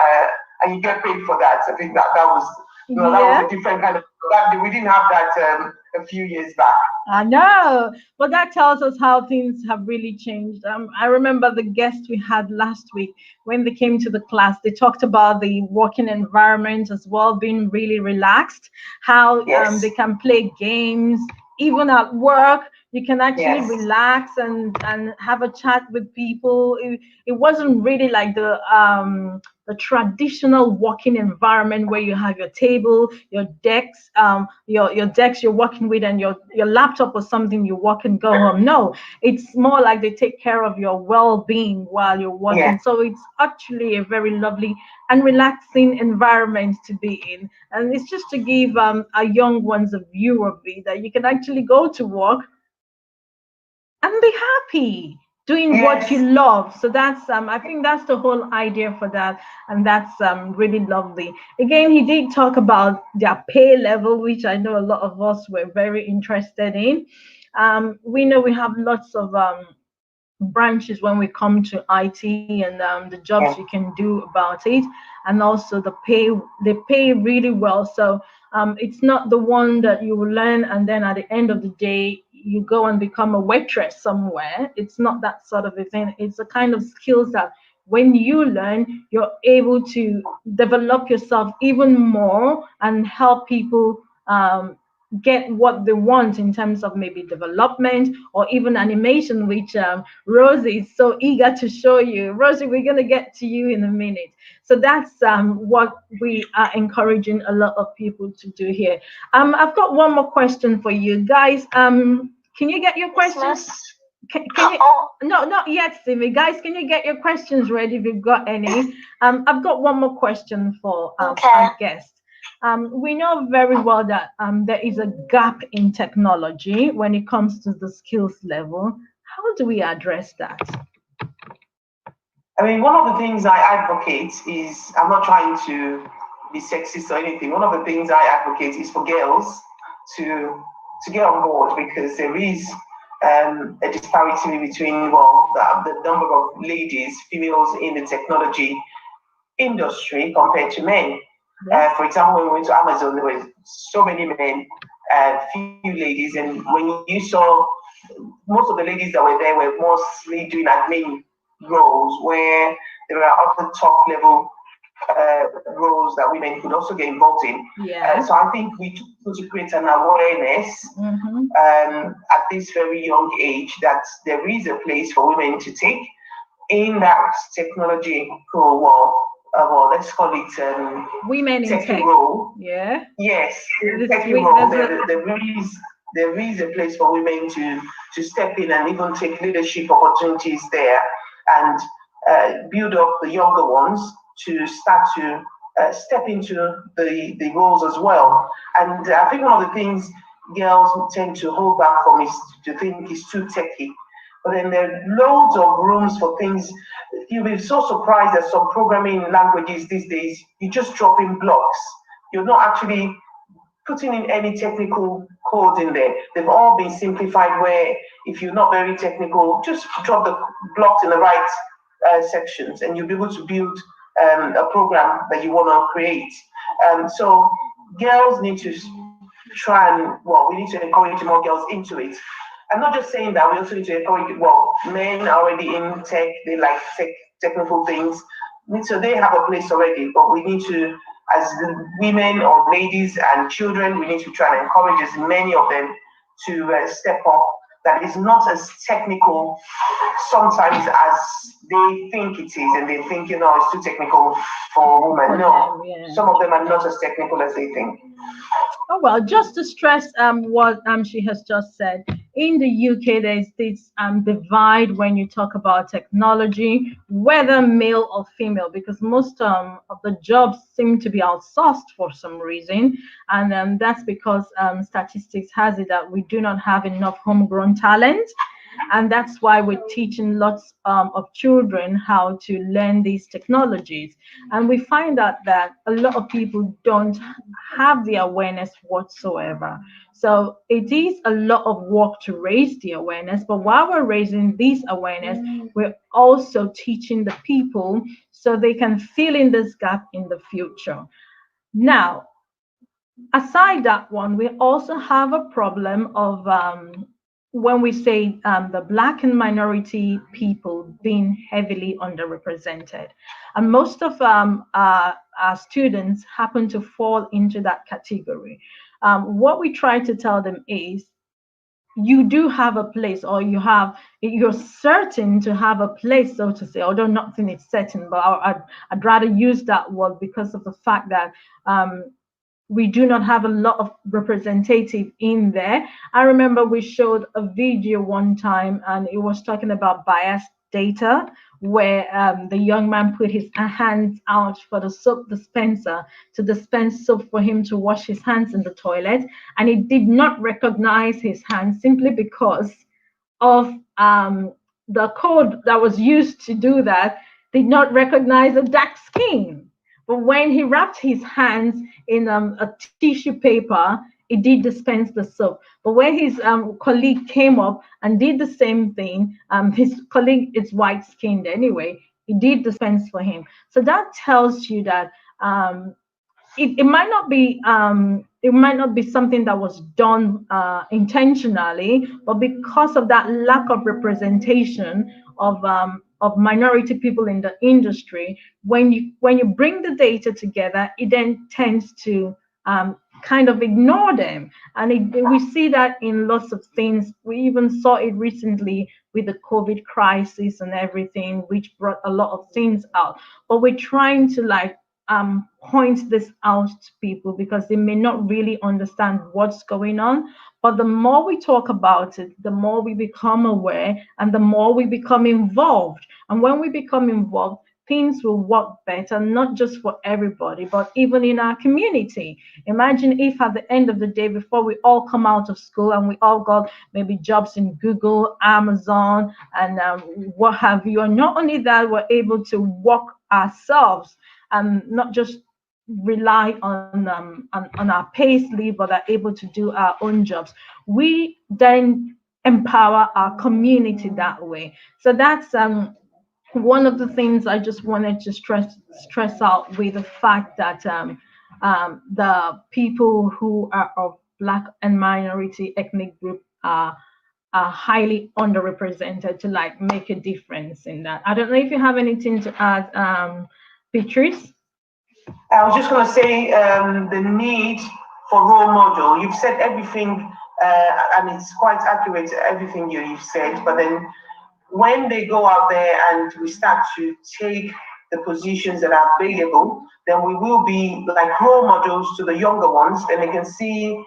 G: and you get paid for that. I think that was that was a different kind of. We didn't have that a few years back.
A: I know, but that tells us how things have really changed. I remember the guest we had last week when they came to the class. They talked about the working environment as well, being really relaxed. How they can play games even at work. You can actually relax and have a chat with people. It wasn't really like the traditional working environment where you have your table, your decks, your decks you're working with, and your laptop or something you work and go home. No, it's more like they take care of your well-being while you're working. Yeah. So it's actually a very lovely and relaxing environment to be in. And it's just to give our young ones a view of it, that you can actually go to work and be happy doing what you love. So that's I think that's the whole idea for that, and that's really lovely. Again, he did talk about their pay level, which I know a lot of us were very interested in. We know we have lots of branches when we come to IT, and the jobs you can do about it, and also they pay really well. So it's not the one that you will learn and then at the end of the day you go and become a waitress somewhere. It's not that sort of a thing. It's the kind of skills that when you learn, you're able to develop yourself even more and help people get what they want in terms of maybe development or even animation, which Rosie is so eager to show you. Rosie, we're going to get to you in a minute. So that's what we are encouraging a lot of people to do here. I've got one more question for you guys. Can you get your questions? Can you, no, not yet, Simi. Guys, can you get your questions ready if you've got any? I've got one more question for our guest. We know very well that there is a gap in technology when it comes to the skills level. How do we address that?
G: I mean, one of the things I advocate is, I'm not trying to be sexist or anything. One of the things I advocate is for girls to get on board, because there is a disparity between, well, the number of ladies, females in the technology industry compared to men. For example, when we went to Amazon, there were so many men, few ladies, and when you saw most of the ladies that were there were mostly doing admin roles, where there are other top level roles that women could also get involved in. So I think we need to create an awareness at this very young age that there is a place for women to take in that technological world. Well, let's call it
A: women in tech
G: role.
A: Yes,
G: tech role. There is there is a place for women to step in and even take leadership opportunities there, and build up the younger ones to start to step into the roles as well. And I think one of the things girls tend to hold back from is to think it's too techy. But then there are loads of rooms for things. You'll be so surprised at some programming languages these days. You just drop in blocks. You're not actually putting in any technical code in there. They've all been simplified where if you're not very technical, just drop the blocks in the right sections and you'll be able to build a program that you want to create. So girls need to try and, well, we need to encourage more girls into it. I'm not just saying that, we also need to encourage, well, men are already in tech, they like technical things, so they have a place already, but we need to, as women or ladies and children, we need to try and encourage as many of them to step up. That is not as technical sometimes as they think it is, and they think, you know, it's too technical for women. No, some of them are not as technical as they think.
A: Oh, well, just to stress what she has just said, in the UK, there's this divide when you talk about technology, whether male or female, because most of the jobs seem to be outsourced for some reason. And that's because statistics has it that we do not have enough homegrown talent. And that's why we're teaching lots of children how to learn these technologies. And we find out that a lot of people don't have the awareness whatsoever. So it is a lot of work to raise the awareness. But while we're raising this awareness, we're also teaching the people so they can fill in this gap in the future. Now, aside that one, we also have a problem of when we say the Black and minority people being heavily underrepresented. And most of our students happen to fall into that category. What we try to tell them is, you do have a place, or you're certain to have a place, so to say, although nothing is certain, but I'd rather use that word because of the fact that we do not have a lot of representative in there. I remember we showed a video one time and it was talking about biased data, where the young man put his hands out for the soap dispenser to dispense soap for him to wash his hands in the toilet, and it did not recognize his hands simply because of the code that was used to do that did not recognize a dark skin. But when he wrapped his hands in a tissue paper, it did dispense the soap. But when his colleague came up and did the same thing, his colleague is white-skinned anyway, it did dispense for him. So that tells you that it might not be something that was done intentionally, but because of that lack of representation of minority people in the industry, when you bring the data together, it then tends to kind of ignore them. And we see that in lots of things. We even saw it recently with the COVID crisis and everything, which brought a lot of things out. But we're trying to point this out to people because they may not really understand what's going on. But the more we talk about it, the more we become aware and the more we become involved. And when we become involved, things will work better, not just for everybody, but even in our community. Imagine if at the end of the day, before we all come out of school and we all got maybe jobs in Google, Amazon, and what have you, and not only that, we're able to work ourselves and not just rely on our pay slip, but are able to do our own jobs. We then empower our community that way. So that's one of the things I just wanted to stress out, with the fact that the people who are of Black and minority ethnic group are highly underrepresented to make a difference in that. I don't know if you have anything to add, Beatrice.
G: I was just going to say the need for role model. You've said everything, and it's quite accurate, everything you've said, but then when they go out there and we start to take the positions that are available, then we will be like role models to the younger ones, and they can see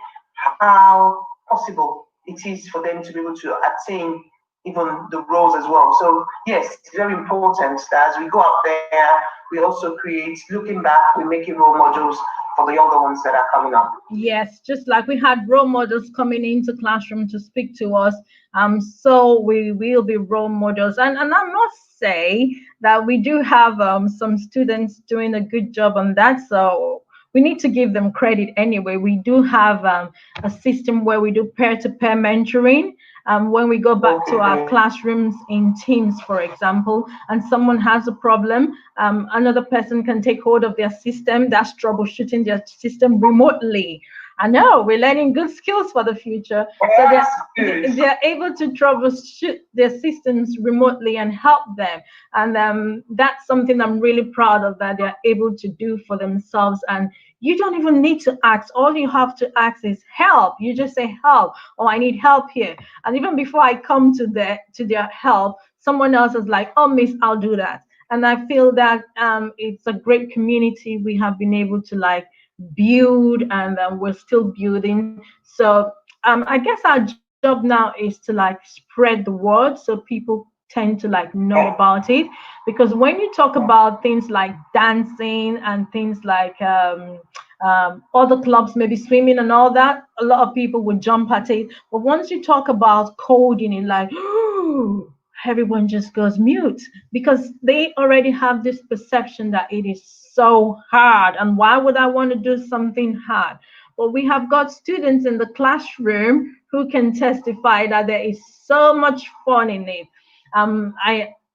G: how possible it is for them to be able to attain even the roles as well. So yes, it's very important that as we go out there, we also create, looking back, we're making role models for the younger ones that are coming up.
A: Yes, just like we had role models coming into classroom to speak to us, so we will be role models. And I must say that we do have some students doing a good job on that. So we need to give them credit anyway. We do have a system where we do peer-to-peer mentoring. When we go back to our classrooms in teams, for example, and someone has a problem, another person can take hold of their system, that's troubleshooting their system remotely. I know we're learning good skills for the future. So they're able to troubleshoot their systems remotely and help them. And that's something I'm really proud of, that they're able to do for themselves. And you don't even need to ask. All you have to ask is help. You just say help, or I need help here. And even before I come to their help, someone else is like, oh, miss, I'll do that. And I feel that it's a great community we have been able to like build, and we're still building. So I guess our job now is to like spread the word so people tend to like know about it. Because when you talk about things like dancing and things like other clubs, maybe swimming and all that, a lot of people would jump at it. But once you talk about coding, it like everyone just goes mute, because they already have this perception that it is so hard, and why would I want to do something hard? But we have got students in the classroom who can testify that there is so much fun in it.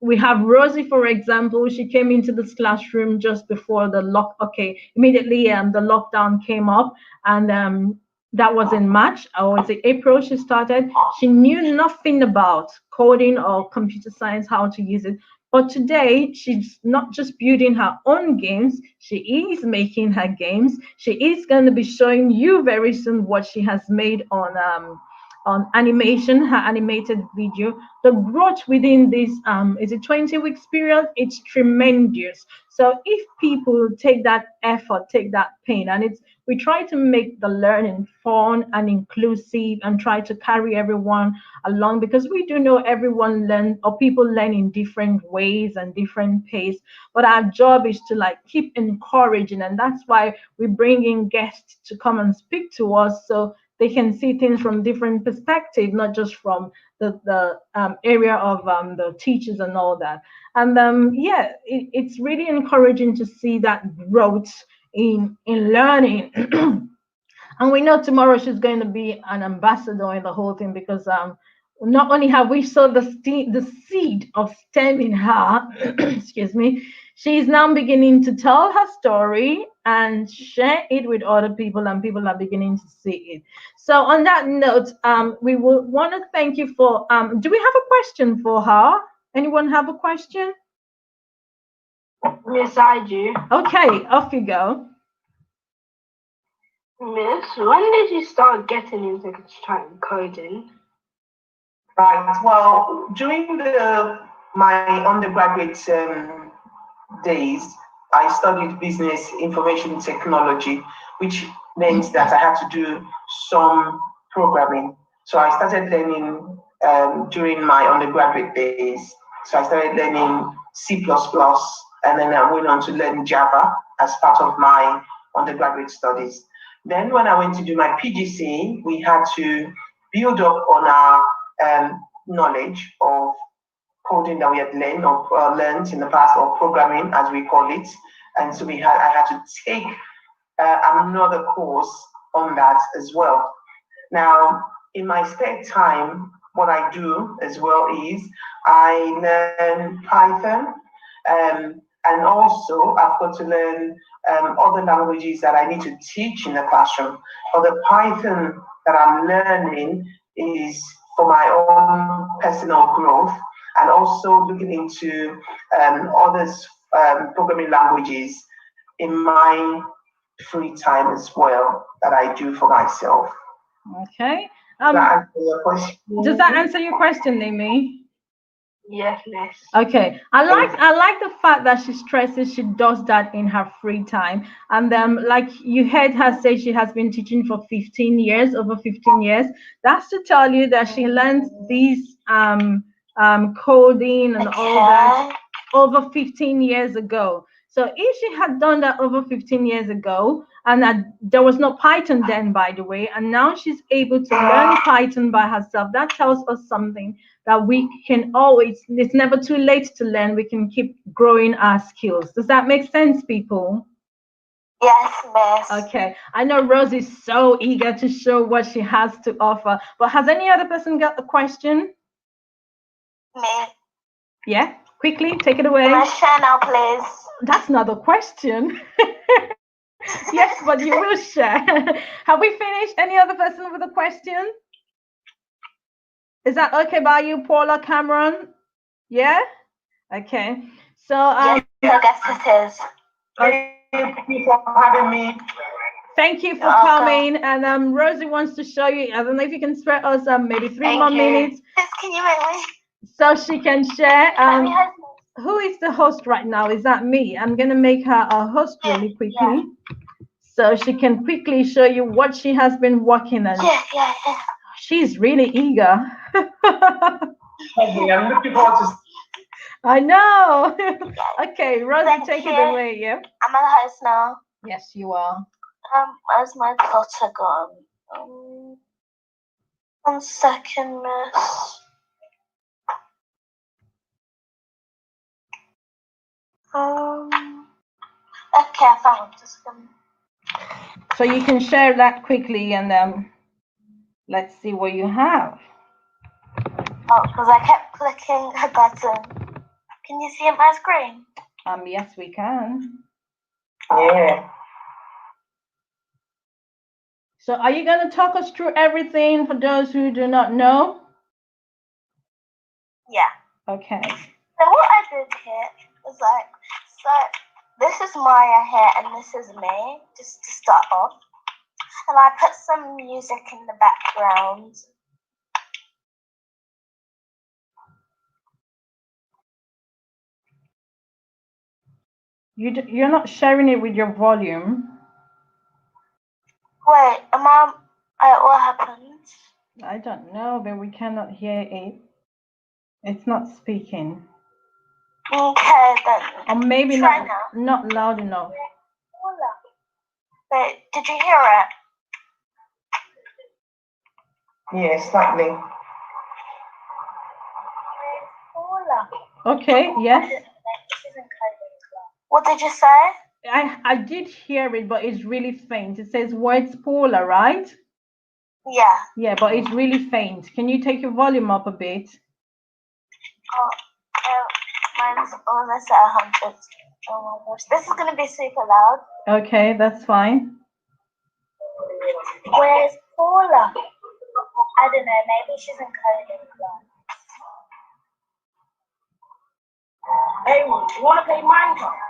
A: We have Rosie, for example. She came into this classroom just before immediately the lockdown came up, and that was in March, or was it April she started. She knew nothing about coding or computer science, how to use it. But today, she's not just building her own games, she is making her games. She is going to be showing you very soon what she has made on animation, her animated video. The growth within this is a 20 weeks period. It's tremendous. So if people take that effort, take that pain, and we try to make the learning fun and inclusive and try to carry everyone along, because we do know everyone learn, or people learn in different ways and different pace. But our job is to like keep encouraging, and that's why we bring in guests to come and speak to us, so they can see things from different perspectives, not just from the area of the teachers and all that. And it's really encouraging to see that growth in learning. And we know tomorrow she's going to be an ambassador in the whole thing, because not only have we sowed the seed of STEM in her, excuse me, she's now beginning to tell her story and share it with other people, and people are beginning to see it. So on that note, we will want to thank you for, do we have a question for her? Anyone have a question?
C: Yes, I do.
A: Okay, off you go.
C: Miss, when did you start getting into coding?
G: Right. Well, during my undergraduate days, I studied business information technology, which meant that I had to do some programming. So I started learning during my undergraduate days. So I started learning C++, and then I went on to learn Java as part of my undergraduate studies. Then when I went to do my PGC, we had to build up on our knowledge of coding that we had learned in the past, or programming as we call it. And so I had to take another course on that as well. Now, in my spare time, what I do as well is I learn Python, and also I've got to learn other languages that I need to teach in the classroom. But the Python that I'm learning is for my own personal growth, and also looking into other programming languages in my free time as well, that I do for myself.
A: Okay.
G: Does that answer your question?
A: Does that answer your question, Nimi?
C: Yes, miss.
A: Okay, I like the fact that she stresses she does that in her free time, and like you heard her say, she has been teaching for 15 years, over 15 years. That's to tell you that she learned these coding and all that
B: Okay.
A: over 15 years ago. So if she had done that over 15 years ago, and that there was no Python then, by the way, and now she's able to learn Python by herself, that tells us something, that we can always, it's never too late to learn. We can keep growing our skills. Does that make sense, people?
B: Yes, miss.
A: Okay, I know Rose is so eager to show what she has to offer, but has any other person got a question?
B: Me.
A: Yeah, quickly, take it
B: Can
A: away.
B: I share now, please?
A: That's not a question. Yes, but you will share. Have we finished? Any other person with a question? Is that okay by you, Paula Cameron? Yeah? Okay. So
B: Yes, I guess it is.
G: Thank you for having me.
A: thank you for
B: You're welcome.
A: coming. And Rosie wants to show you. I don't know if you can spare us maybe 3
B: Thank
A: more
B: you.
A: minutes
B: Miss, can you make me?
A: so she can share.
B: Let me have
A: Who is the host right now? Is that me? I'm gonna make her a host really quickly, so she can quickly show you what she has been working on.
B: Yeah.
A: She's really eager.
G: Okay, I'm looking forward to.
A: I know. Okay, Rosie,
B: Thank
A: take it
B: you.
A: away. Yeah.
B: I'm a host now.
A: Yes, you are.
B: Where's my plotter gone? 1 second, miss. Okay, I found this one.
A: So you can share that quickly, and let's see what you have.
B: Oh, because I kept clicking a button. Can you see it on my screen?
A: Yes, we can.
G: Yeah.
A: So are you going to talk us through everything for those who do not know?
B: Yeah.
A: Okay.
B: So what I did here is so this is Maya here and this is me, just to start off. And I put some music in the background.
A: You're not sharing it with your volume.
B: Wait, what happened?
A: I don't know, but we cannot hear it. It's not speaking.
B: Okay, then.
A: Or maybe
B: Try
A: not loud enough.
B: Wait, did you hear it?
G: Yeah, slightly.
A: Okay, yes.
B: What did you say?
A: I did hear it, but it's really faint. It says words Paula, right?
B: Yeah.
A: Yeah, but it's really faint. Can you take your volume up a bit?
B: Mine's almost at 100. Oh my gosh, this is gonna be super loud.
A: Okay, that's fine.
B: Where's Paula? I don't know, maybe she's in coding class.
C: Hey, you want to play Minecraft?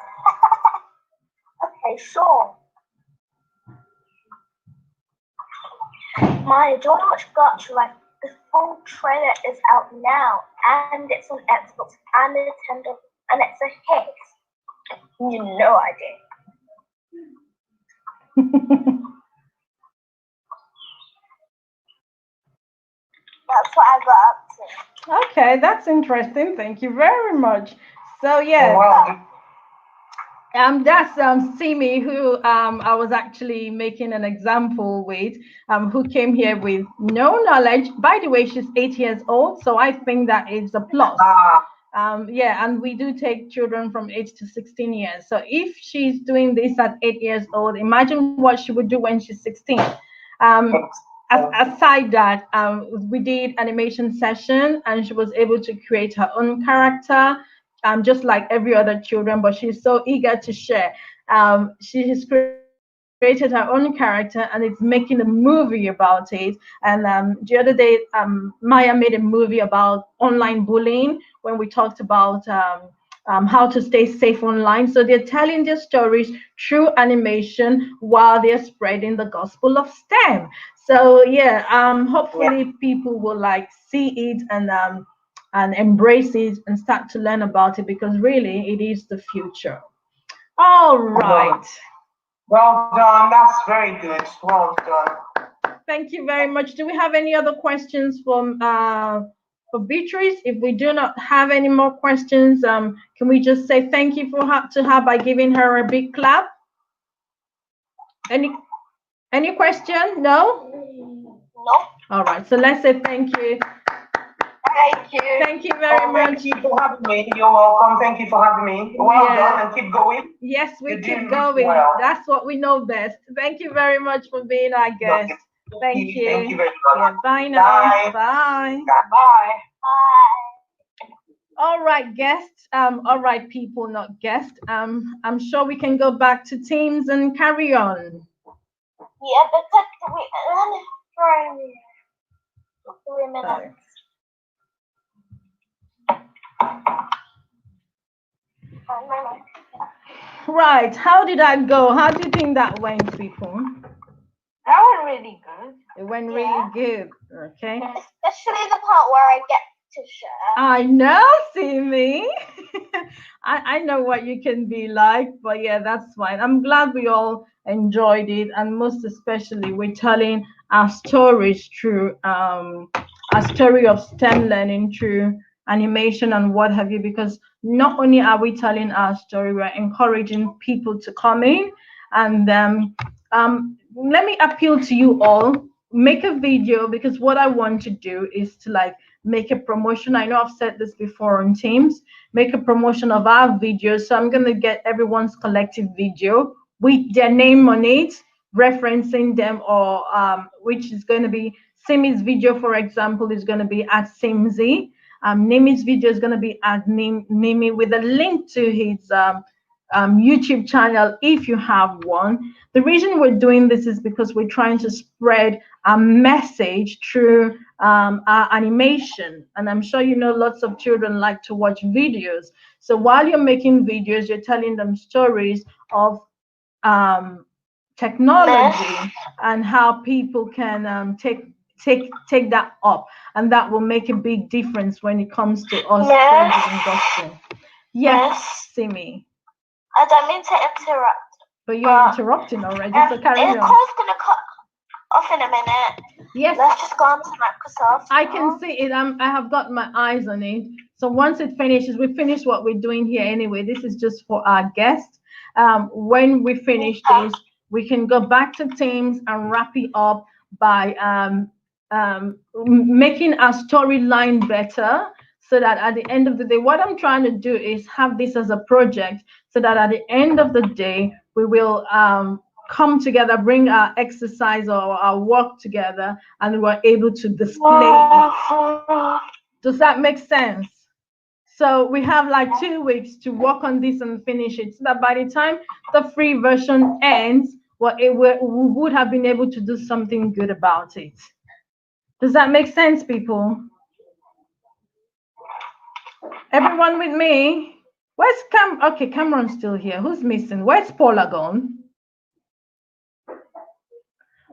B: Okay, sure. Maya, do you want to watch Gotcha? Like, the full trailer is out now, and it's on Xbox and Nintendo, and it's a hit. You know I did. That's what I got up to.
A: Okay, that's interesting. Thank you very much. So yeah.
G: Well,
A: That's Simi, who I was actually making an example with, who came here with no knowledge. By the way, she's 8 years old, so I think that is a plus. Yeah, and we do take children from 8 to 16 years. So if she's doing this at 8 years old, imagine what she would do when she's 16. Aside that, we did animation session, and she was able to create her own character, just like every other children, but she's so eager to share. She has created her own character, and it's making a movie about it. And the other day, Maya made a movie about online bullying, when we talked about how to stay safe online. So they're telling their stories through animation while they're spreading the gospel of STEM. So yeah, hopefully people will like see it, and and embrace it and start to learn about it, because really it is the future. All right.
G: Well done. That's very good. Well done.
A: Thank you very much. Do we have any other questions for Beatrice? If we do not have any more questions, can we just say thank you to her by giving her a big clap? Any question? No?
B: No.
A: All right. So let's say thank you.
B: Thank you.
A: Thank you very much.
G: Thank you for having me. You're welcome. Thank you for having me. Well done, and keep going.
A: Yes, we
G: You're
A: keep
G: doing
A: going.
G: well.
A: That's what we know best. Thank you very much for being our guest. Thank you.
G: Thank you very much.
A: Yeah, bye now.
G: Bye.
A: Bye.
C: Bye.
B: Bye.
A: All right, guests. All right, people, not guests. I'm sure we can go back to Teams and carry on.
B: Yeah, but we for 3 minutes.
A: Right. How did that go? How do you think that went, people?
C: That was really good.
A: It went really good. Okay.
B: Especially the part where I get to share.
A: I know, Simi. I know what you can be like, but yeah, that's fine. I'm glad we all enjoyed it, and most especially we're telling our stories through our story of STEM learning through animation and what have you, because not only are we telling our story, we're encouraging people to come in. And let me appeal to you all, make a video, because what I want to do is to like make a promotion. I know I've said this before on Teams, make a promotion of our videos. So I'm going to get everyone's collective video with their name on it, referencing them, or which is going to be Simi's video, for example, is going to be at Simzi. Nimi's video is going to be at Nimi, with a link to his YouTube channel if you have one. The reason we're doing this is because we're trying to spread a message through our animation, and I'm sure you know lots of children like to watch videos. So while you're making videos, you're telling them stories of technology and how people can take that up, and that will make a big difference when it comes to us changing gospel. Yes, Simi.
B: I don't mean to interrupt.
A: But you're interrupting already, so carry on.
B: The call's gonna cut off in a minute.
A: Yes.
B: Let's just go on to Microsoft.
A: I can see it. I have got my eyes on it. So once it finishes, we finish what we're doing here anyway. This is just for our guests. When we finish this, we can go back to Teams and wrap it up by making our storyline better, so that at the end of the day, what I'm trying to do is have this as a project, so that at the end of the day, we will come together, bring our exercise or our work together, and we're able to display it. Does that make sense? So we have like 2 weeks to work on this and finish it, so that by the time the free version ends, we would have been able to do something good about it. Does that make sense, people? Everyone with me? Where's Okay, Cameron's still here. Who's missing? Where's Paula gone?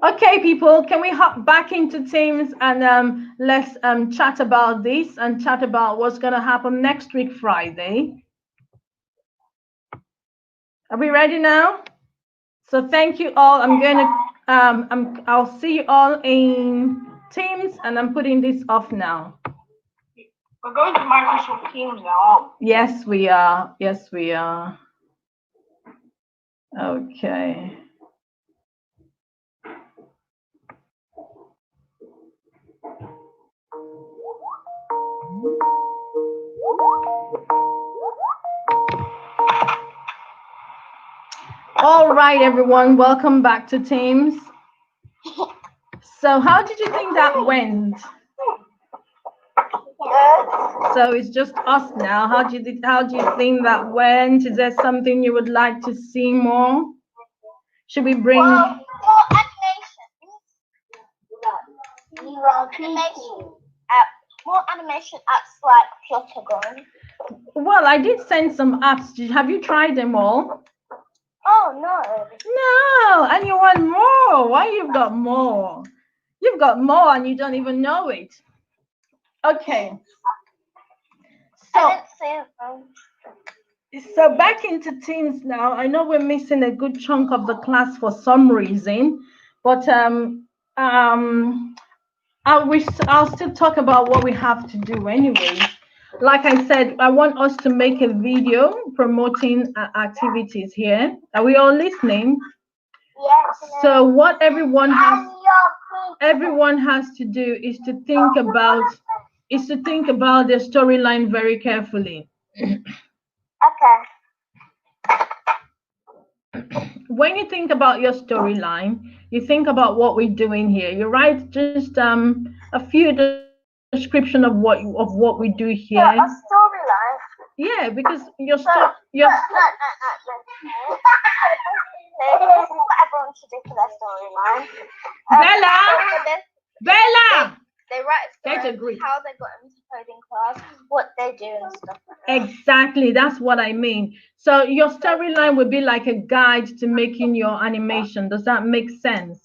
A: Okay, people, can we hop back into Teams and let's chat about this and chat about what's going to happen next week, Friday. Are we ready now? So thank you all. I'm going to, I'll see you all in Teams, and I'm putting this off now.
C: We're going to Microsoft Teams now.
A: Yes, we are. Yes, we are. Okay. All right, everyone, welcome back to Teams. So how did you think that went? So it's just us now. How do you think that went? Is there something you would like to see more? Should we bring
B: more animation apps like Plotagon?
A: Well, I did send some apps. Have you tried them all?
B: Oh no.
A: No, and you want more. Why you've got more? You've got more and you don't even know it. Okay. So,
B: I didn't see them.
A: so back into teams now. I know we're missing a good chunk of the class for some reason, but I'll still talk about what we have to do anyway. Like I said, I want us to make a video promoting activities here. Are we all listening?
B: Yes.
A: So what everyone has to do is to think about their storyline very carefully.
B: Okay.
A: When you think about your storyline, you think about what we're doing here. You write just a few description of what we do here.
B: So a storyline.
A: Yeah, because your
B: No.
A: story.
B: This is what everyone should do for their storyline.
A: Bella!
B: So for this,
A: Bella!
B: they write a
A: Get a
B: story,
A: grip.
B: how they got into coding class, what they do and stuff like that.
A: Exactly, that's what I mean. So your storyline would be like a guide to making your animation. Does that make sense?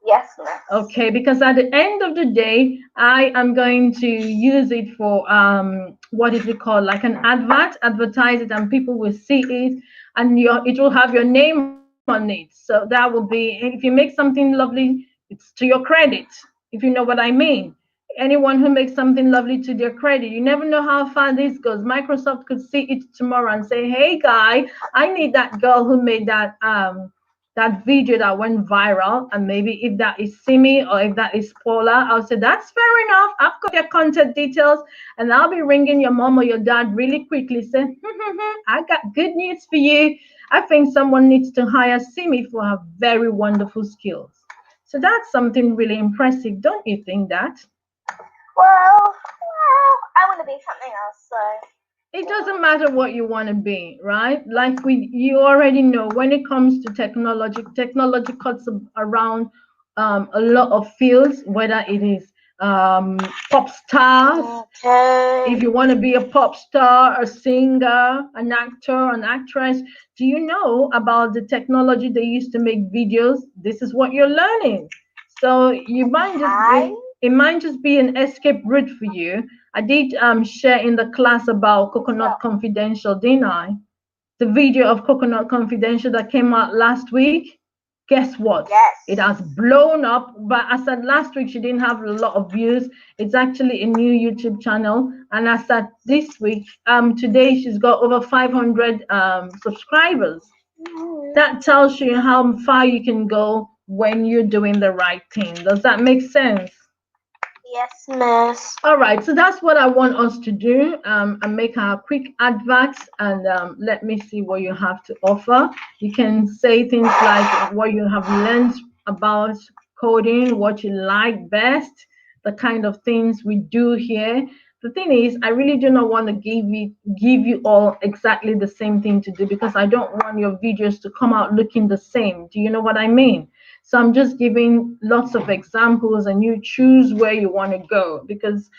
B: Yes, miss.
A: Okay, because at the end of the day, I am going to use it for what is it called? Like an advertise it, and people will see it, and it will have your name on it. So that will be, if you make something lovely, it's to your credit, if you know what I mean. Anyone who makes something lovely to their credit, you never know how far this goes. Microsoft could see it tomorrow and say, hey guy, I need that girl who made that video that went viral, and maybe if that is Simi or if that is Paula, I'll say that's fair enough. I've got your contact details, and I'll be ringing your mom or your dad really quickly. Say, I got good news for you. I think someone needs to hire Simi for her very wonderful skills. So that's something really impressive, don't you think that?
B: Well, I want to be something else, so.
A: It doesn't matter what you want to be, right? Like you already know, when it comes to technology cuts around a lot of fields, whether it is pop stars.
B: Okay.
A: If you want to be a pop star, a singer, an actor, an actress, do you know about the technology they used to make videos? This is what you're learning. So you might it might just be an escape route for you. I did share in the class about Coconut Confidential, didn't I? The video of Coconut Confidential that came out last week. Guess what?
B: Yes.
A: It has blown up. But I said last week she didn't have a lot of views. It's actually a new YouTube channel. And I said this week, today she's got over 500 subscribers. That tells you how far you can go when you're doing the right thing. Does that make sense?
B: Yes, miss.
A: All right, so that's what I want us to do, and make our quick adverts, and let me see what you have to offer. You can say things like what you have learned about coding, what you like best, the kind of things we do here. The thing is, I really do not want to give you all exactly the same thing to do, because I don't want your videos to come out looking the same. Do you know what I mean? So I'm just giving lots of examples, and you choose where you want to go, because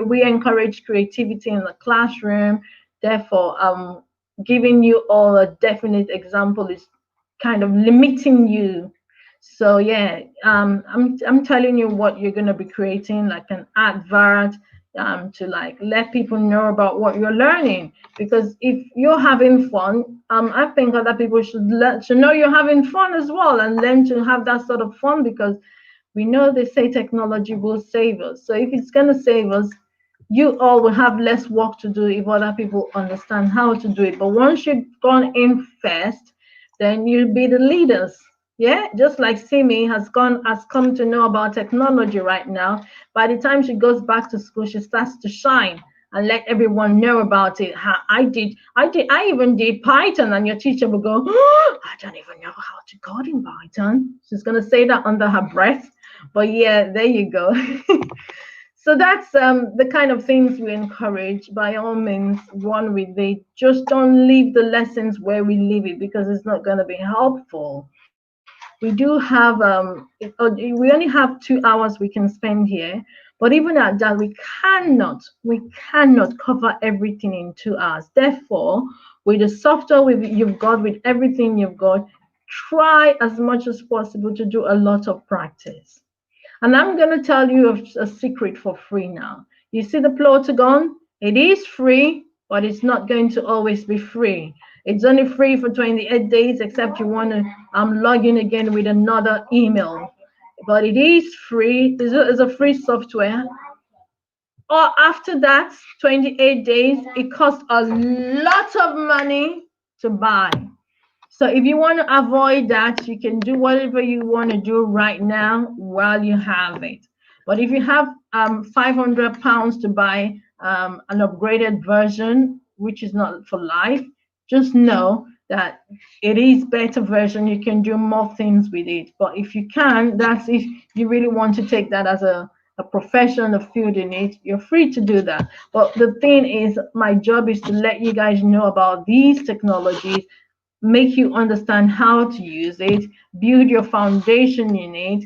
A: we encourage creativity in the classroom. Therefore, giving you all a definite example is kind of limiting you. So yeah, I'm telling you what you're gonna be creating, like an advert, to like let people know about what you're learning. Because if you're having fun, I think other people should know you're having fun as well, and learn to have that sort of fun, because we know they say technology will save us. So if it's gonna save us, you all will have less work to do if other people understand how to do it. But once you've gone in first, then you'll be the leaders. Yeah, just like Simi has come to know about technology right now. By the time she goes back to school, she starts to shine and let everyone know about it. I even did Python, and your teacher will go, oh, I don't even know how to code in Python. She's gonna say that under her breath. But yeah, there you go. So that's the kind of things we encourage. By all means, run with it. Just don't leave the lessons where we leave it, because it's not going to be helpful. We do have we only have 2 hours we can spend here, but even at that, we cannot cover everything in 2 hours. Therefore, with the software you've got, with everything you've got, try as much as possible to do a lot of practice. And I'm going to tell you a secret for free now. You see the Plotagon? It is free, but it's not going to always be free. It's only free for 28 days, except you want to log in again with another email. But it is free. It's a free software. Or after that, 28 days, it costs a lot of money to buy. So if you want to avoid that, you can do whatever you want to do right now while you have it. But if you have £500 to buy an upgraded version, which is not for life, just know that it is better version. You can do more things with it. But if you can, that's if you really want to take that as a profession, a field in it, you're free to do that. But the thing is, my job is to let you guys know about these technologies, make you understand how to use it, build your foundation in it,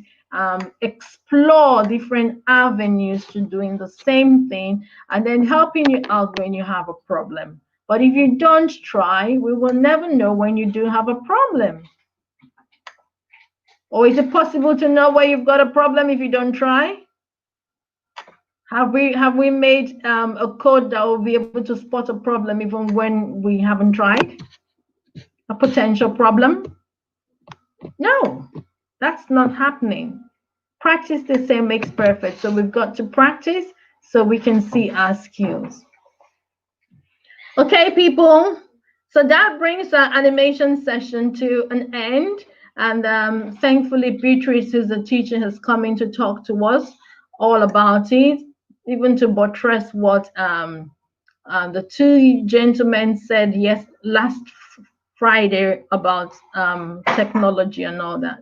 A: explore different avenues to doing the same thing, and then helping you out when you have a problem. But if you don't try, we will never know when you do have a problem. Or is it possible to know where you've got a problem if you don't try? Have we made a code that will be able to spot a problem even when we haven't tried? A potential problem? No, that's not happening. Practice, they say, makes perfect. So we've got to practice so we can see our skills. Okay, people. So that brings our animation session to an end. And thankfully, Beatrice, who's a teacher, has come in to talk to us all about it, even to buttress what the two gentlemen said last Friday about technology and all that.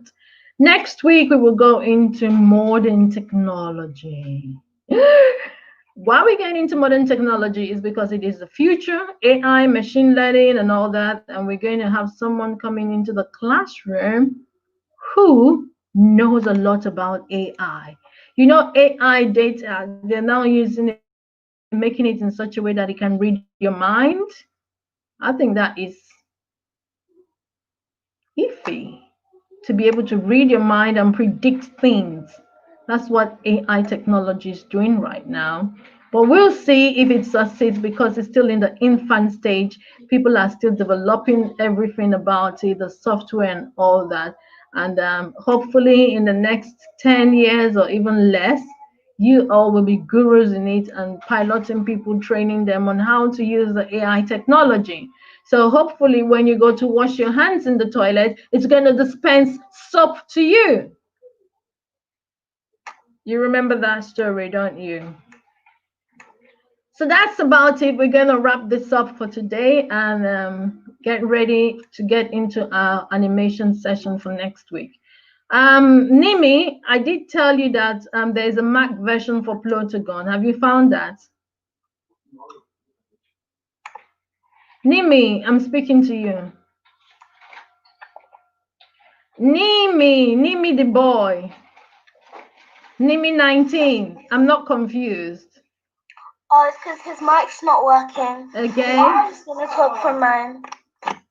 A: Next week, we will go into modern technology. Why we get into modern technology is because it is the future, AI, machine learning, and all that. And we're going to have someone coming into the classroom who knows a lot about AI. You know, AI data, they're now using it, making it in such a way that it can read your mind. I think that is iffy, to be able to read your mind and predict things. That's what AI technology is doing right now. But we'll see if it succeeds because it's still in the infant stage. People are still developing everything about it, the software and all that. And hopefully in the next 10 years or even less, you all will be gurus in it and piloting people, training them on how to use the AI technology. So hopefully when you go to wash your hands in the toilet, it's going to dispense soap to you. You remember that story, don't you? So that's about it. We're going to wrap this up for today and get ready to get into our animation session for next week. Nimi, I did tell you that there's a Mac version for Plotagon. Have you found that? Nimi, I'm speaking to you. Nimi the boy. Nimi 19. I'm not confused.
B: Oh, it's because his mic's not working.
A: Again?
B: I'm just going to talk from mine.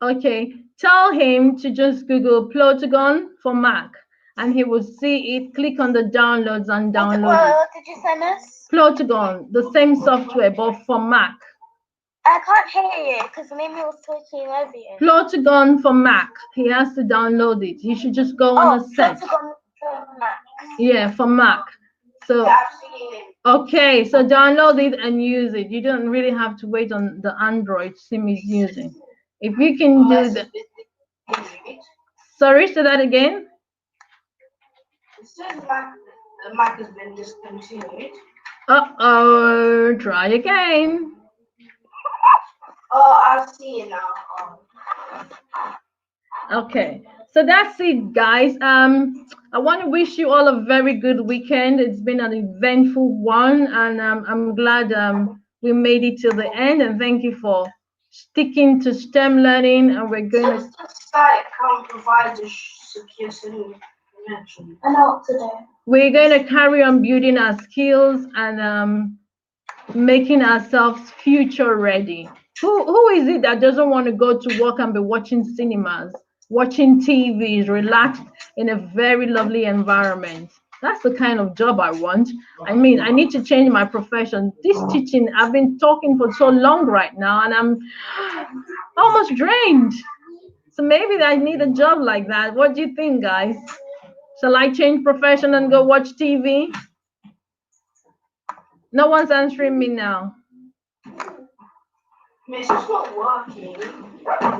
A: Okay. Tell him to just Google Plotagon for Mac, and he will see it. Click on the downloads and download it.
B: What did you say, miss?
A: Plotagon, the same software, but for Mac.
B: I can't hear you because Mimi was talking over you.
A: Plotagon for Mac. He has to download it. You should just go on a search.
B: Plotagon for Mac.
A: Yeah, for Mac. So, okay, so download it and use it. You don't really have to wait on the Android Sim is using. If you can do that. Sorry, say that again.
C: It says the mic has been discontinued.
A: Uh-oh, try again.
C: Oh, I see it now.
A: Okay, so that's it, guys. I want to wish you all a very good weekend. It's been an eventful one, and I'm glad we made it to the end. And thank you for sticking to STEM learning. And we're going to.
C: The site can't provide the secure solution.
B: I know what to do.
A: We're going to carry on building our skills and making ourselves future ready. Who is it that doesn't want to go to work and be watching cinemas, watching TVs, relaxed in a very lovely environment? That's the kind of job I want. I mean, I need to change my profession. This teaching, I've been talking for so long right now, and I'm almost drained. So maybe I need a job like that. What do you think, guys? Shall I change profession and go watch TV? No one's answering me now.
C: Miss, it's not working.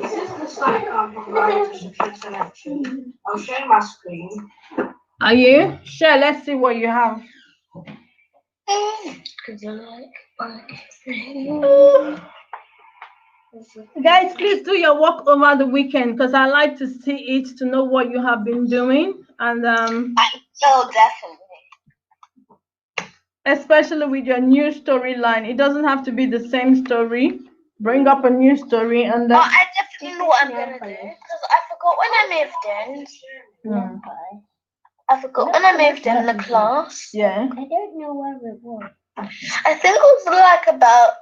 C: This is the site I'm providing to secure selection. I'll share my screen.
A: Are you? Sure, let's see what you have. Guys, please do your work over the weekend because I like to see it to know what you have been doing. And
B: So definitely.
A: especially with your new storyline, it doesn't have to be the same story. Bring up a new story and
B: But I definitely know what I'm gonna do because I forgot when I moved in. I forgot when I moved in the class.
A: yeah.
B: I don't know where it was. I think it was like about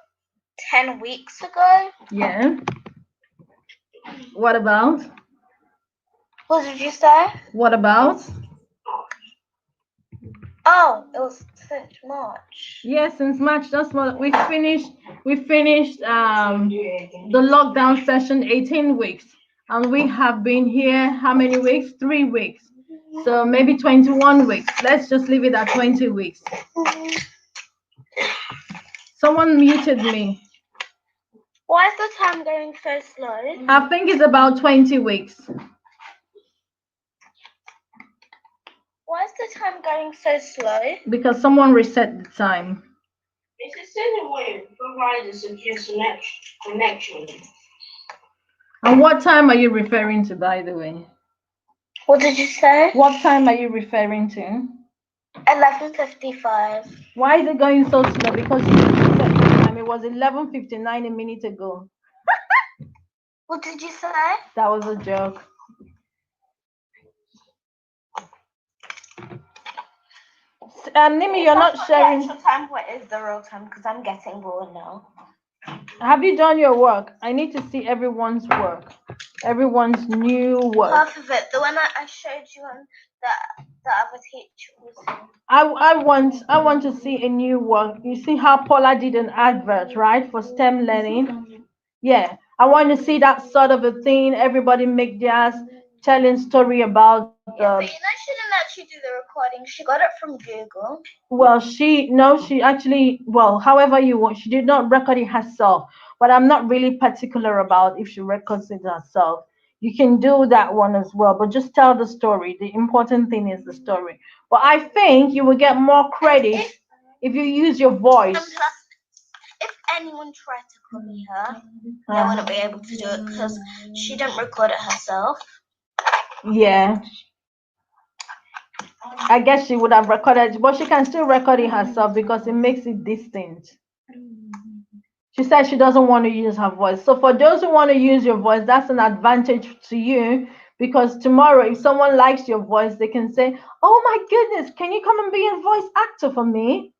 B: 10 weeks ago.
A: Yeah. What about?
B: What did you say?
A: What about?
B: Oh, it was since March.
A: Yeah, since March. That's what we finished. We finished the lockdown session 18 weeks, and we have been here how many weeks? 3 weeks. So maybe 21 weeks. Let's just leave it at 20 weeks. Someone muted me.
B: Why is the time going so slow?
A: I think it's about 20 weeks.
B: Why is the time going so slow?
A: Because someone reset the time.
C: It's a certain way to provide a secure connection.
A: And what time are you referring to, by the way?
B: What did you say?
A: What time are you referring to?
B: 11:55.
A: Why is it going so slow? Because you reset the time. It was 11:59 a minute ago.
B: What did you say?
A: That was a joke. Nimi, you're not sharing.
B: The actual time. What is the real time? Because I'm getting bored now.
A: Have you done your work? I need to see everyone's work. Everyone's new work.
B: Half of it. The one that I showed you on the other teacher was.
A: I want to see a new work. You see how Paula did an advert, right, for STEM learning? Yeah, I want to see that sort of a thing. Everybody make theirs, telling story about
B: Yeah, but you know she didn't actually do the recording. She got it from Google.
A: well, she actually, well, however you want, she did not record it herself. But I'm not really particular about if she records it herself. You can do that one as well, but just tell the story. The important thing is the story. But I think you will get more credit if you use your
B: And
A: voice.
B: plus, if anyone tried to copy her, they wouldn't be able to do it because she didn't record it herself.
A: Yeah. I guess she would have recorded, but she can still record it herself because it makes it distinct. She said she doesn't want to use her voice. So for those who want to use your voice, that's an advantage to you because tomorrow, if someone likes your voice, they can say, "Oh my goodness, can you come and be a voice actor for me?"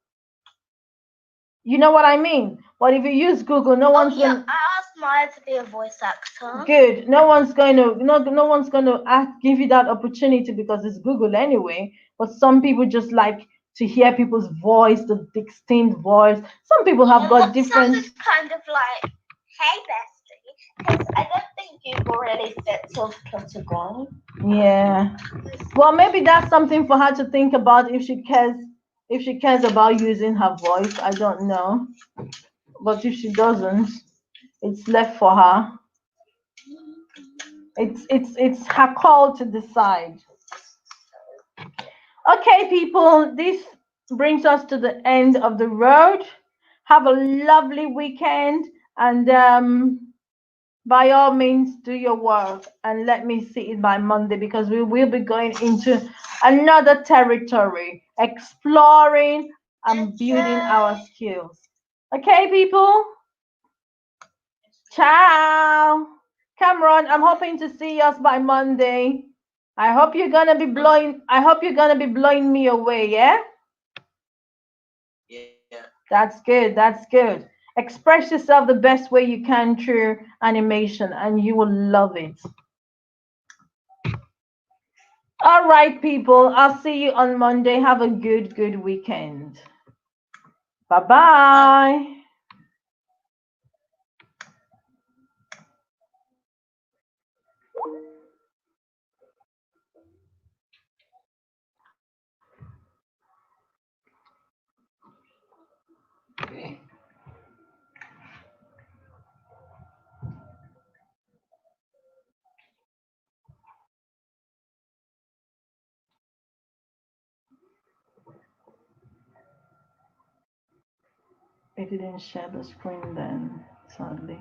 A: You know what I mean? But if you use Google, no one's
B: yeah,
A: gonna.
B: I asked Maya to be a voice actor.
A: Good. No one's going to no one's going to give you that opportunity because it's Google anyway. But some people just like to hear people's voice, the distinct voice. Some people have got different.
B: Sounded kind of like, "Hey, bestie," because I don't think Google really fits off Pentagon.
A: Yeah. Well, maybe that's something for her to think about if she cares. If she cares about using her voice, I don't know. But if she doesn't, it's left for her. It's her call to decide. Okay, people, this brings us to the end of the road. Have a lovely weekend, and by all means, do your work and let me see it by Monday because we will be going into another territory, exploring and building our skills. Okay, people? Ciao. Cameron, I'm hoping to see us by Monday. I hope you're gonna be blowing me away, yeah?
D: Yeah.
A: That's good. That's good. Express yourself the best way you can through animation and you will love it. All right, people. I'll see you on Monday. Have a good weekend. Bye-bye. I didn't share the screen then, sadly.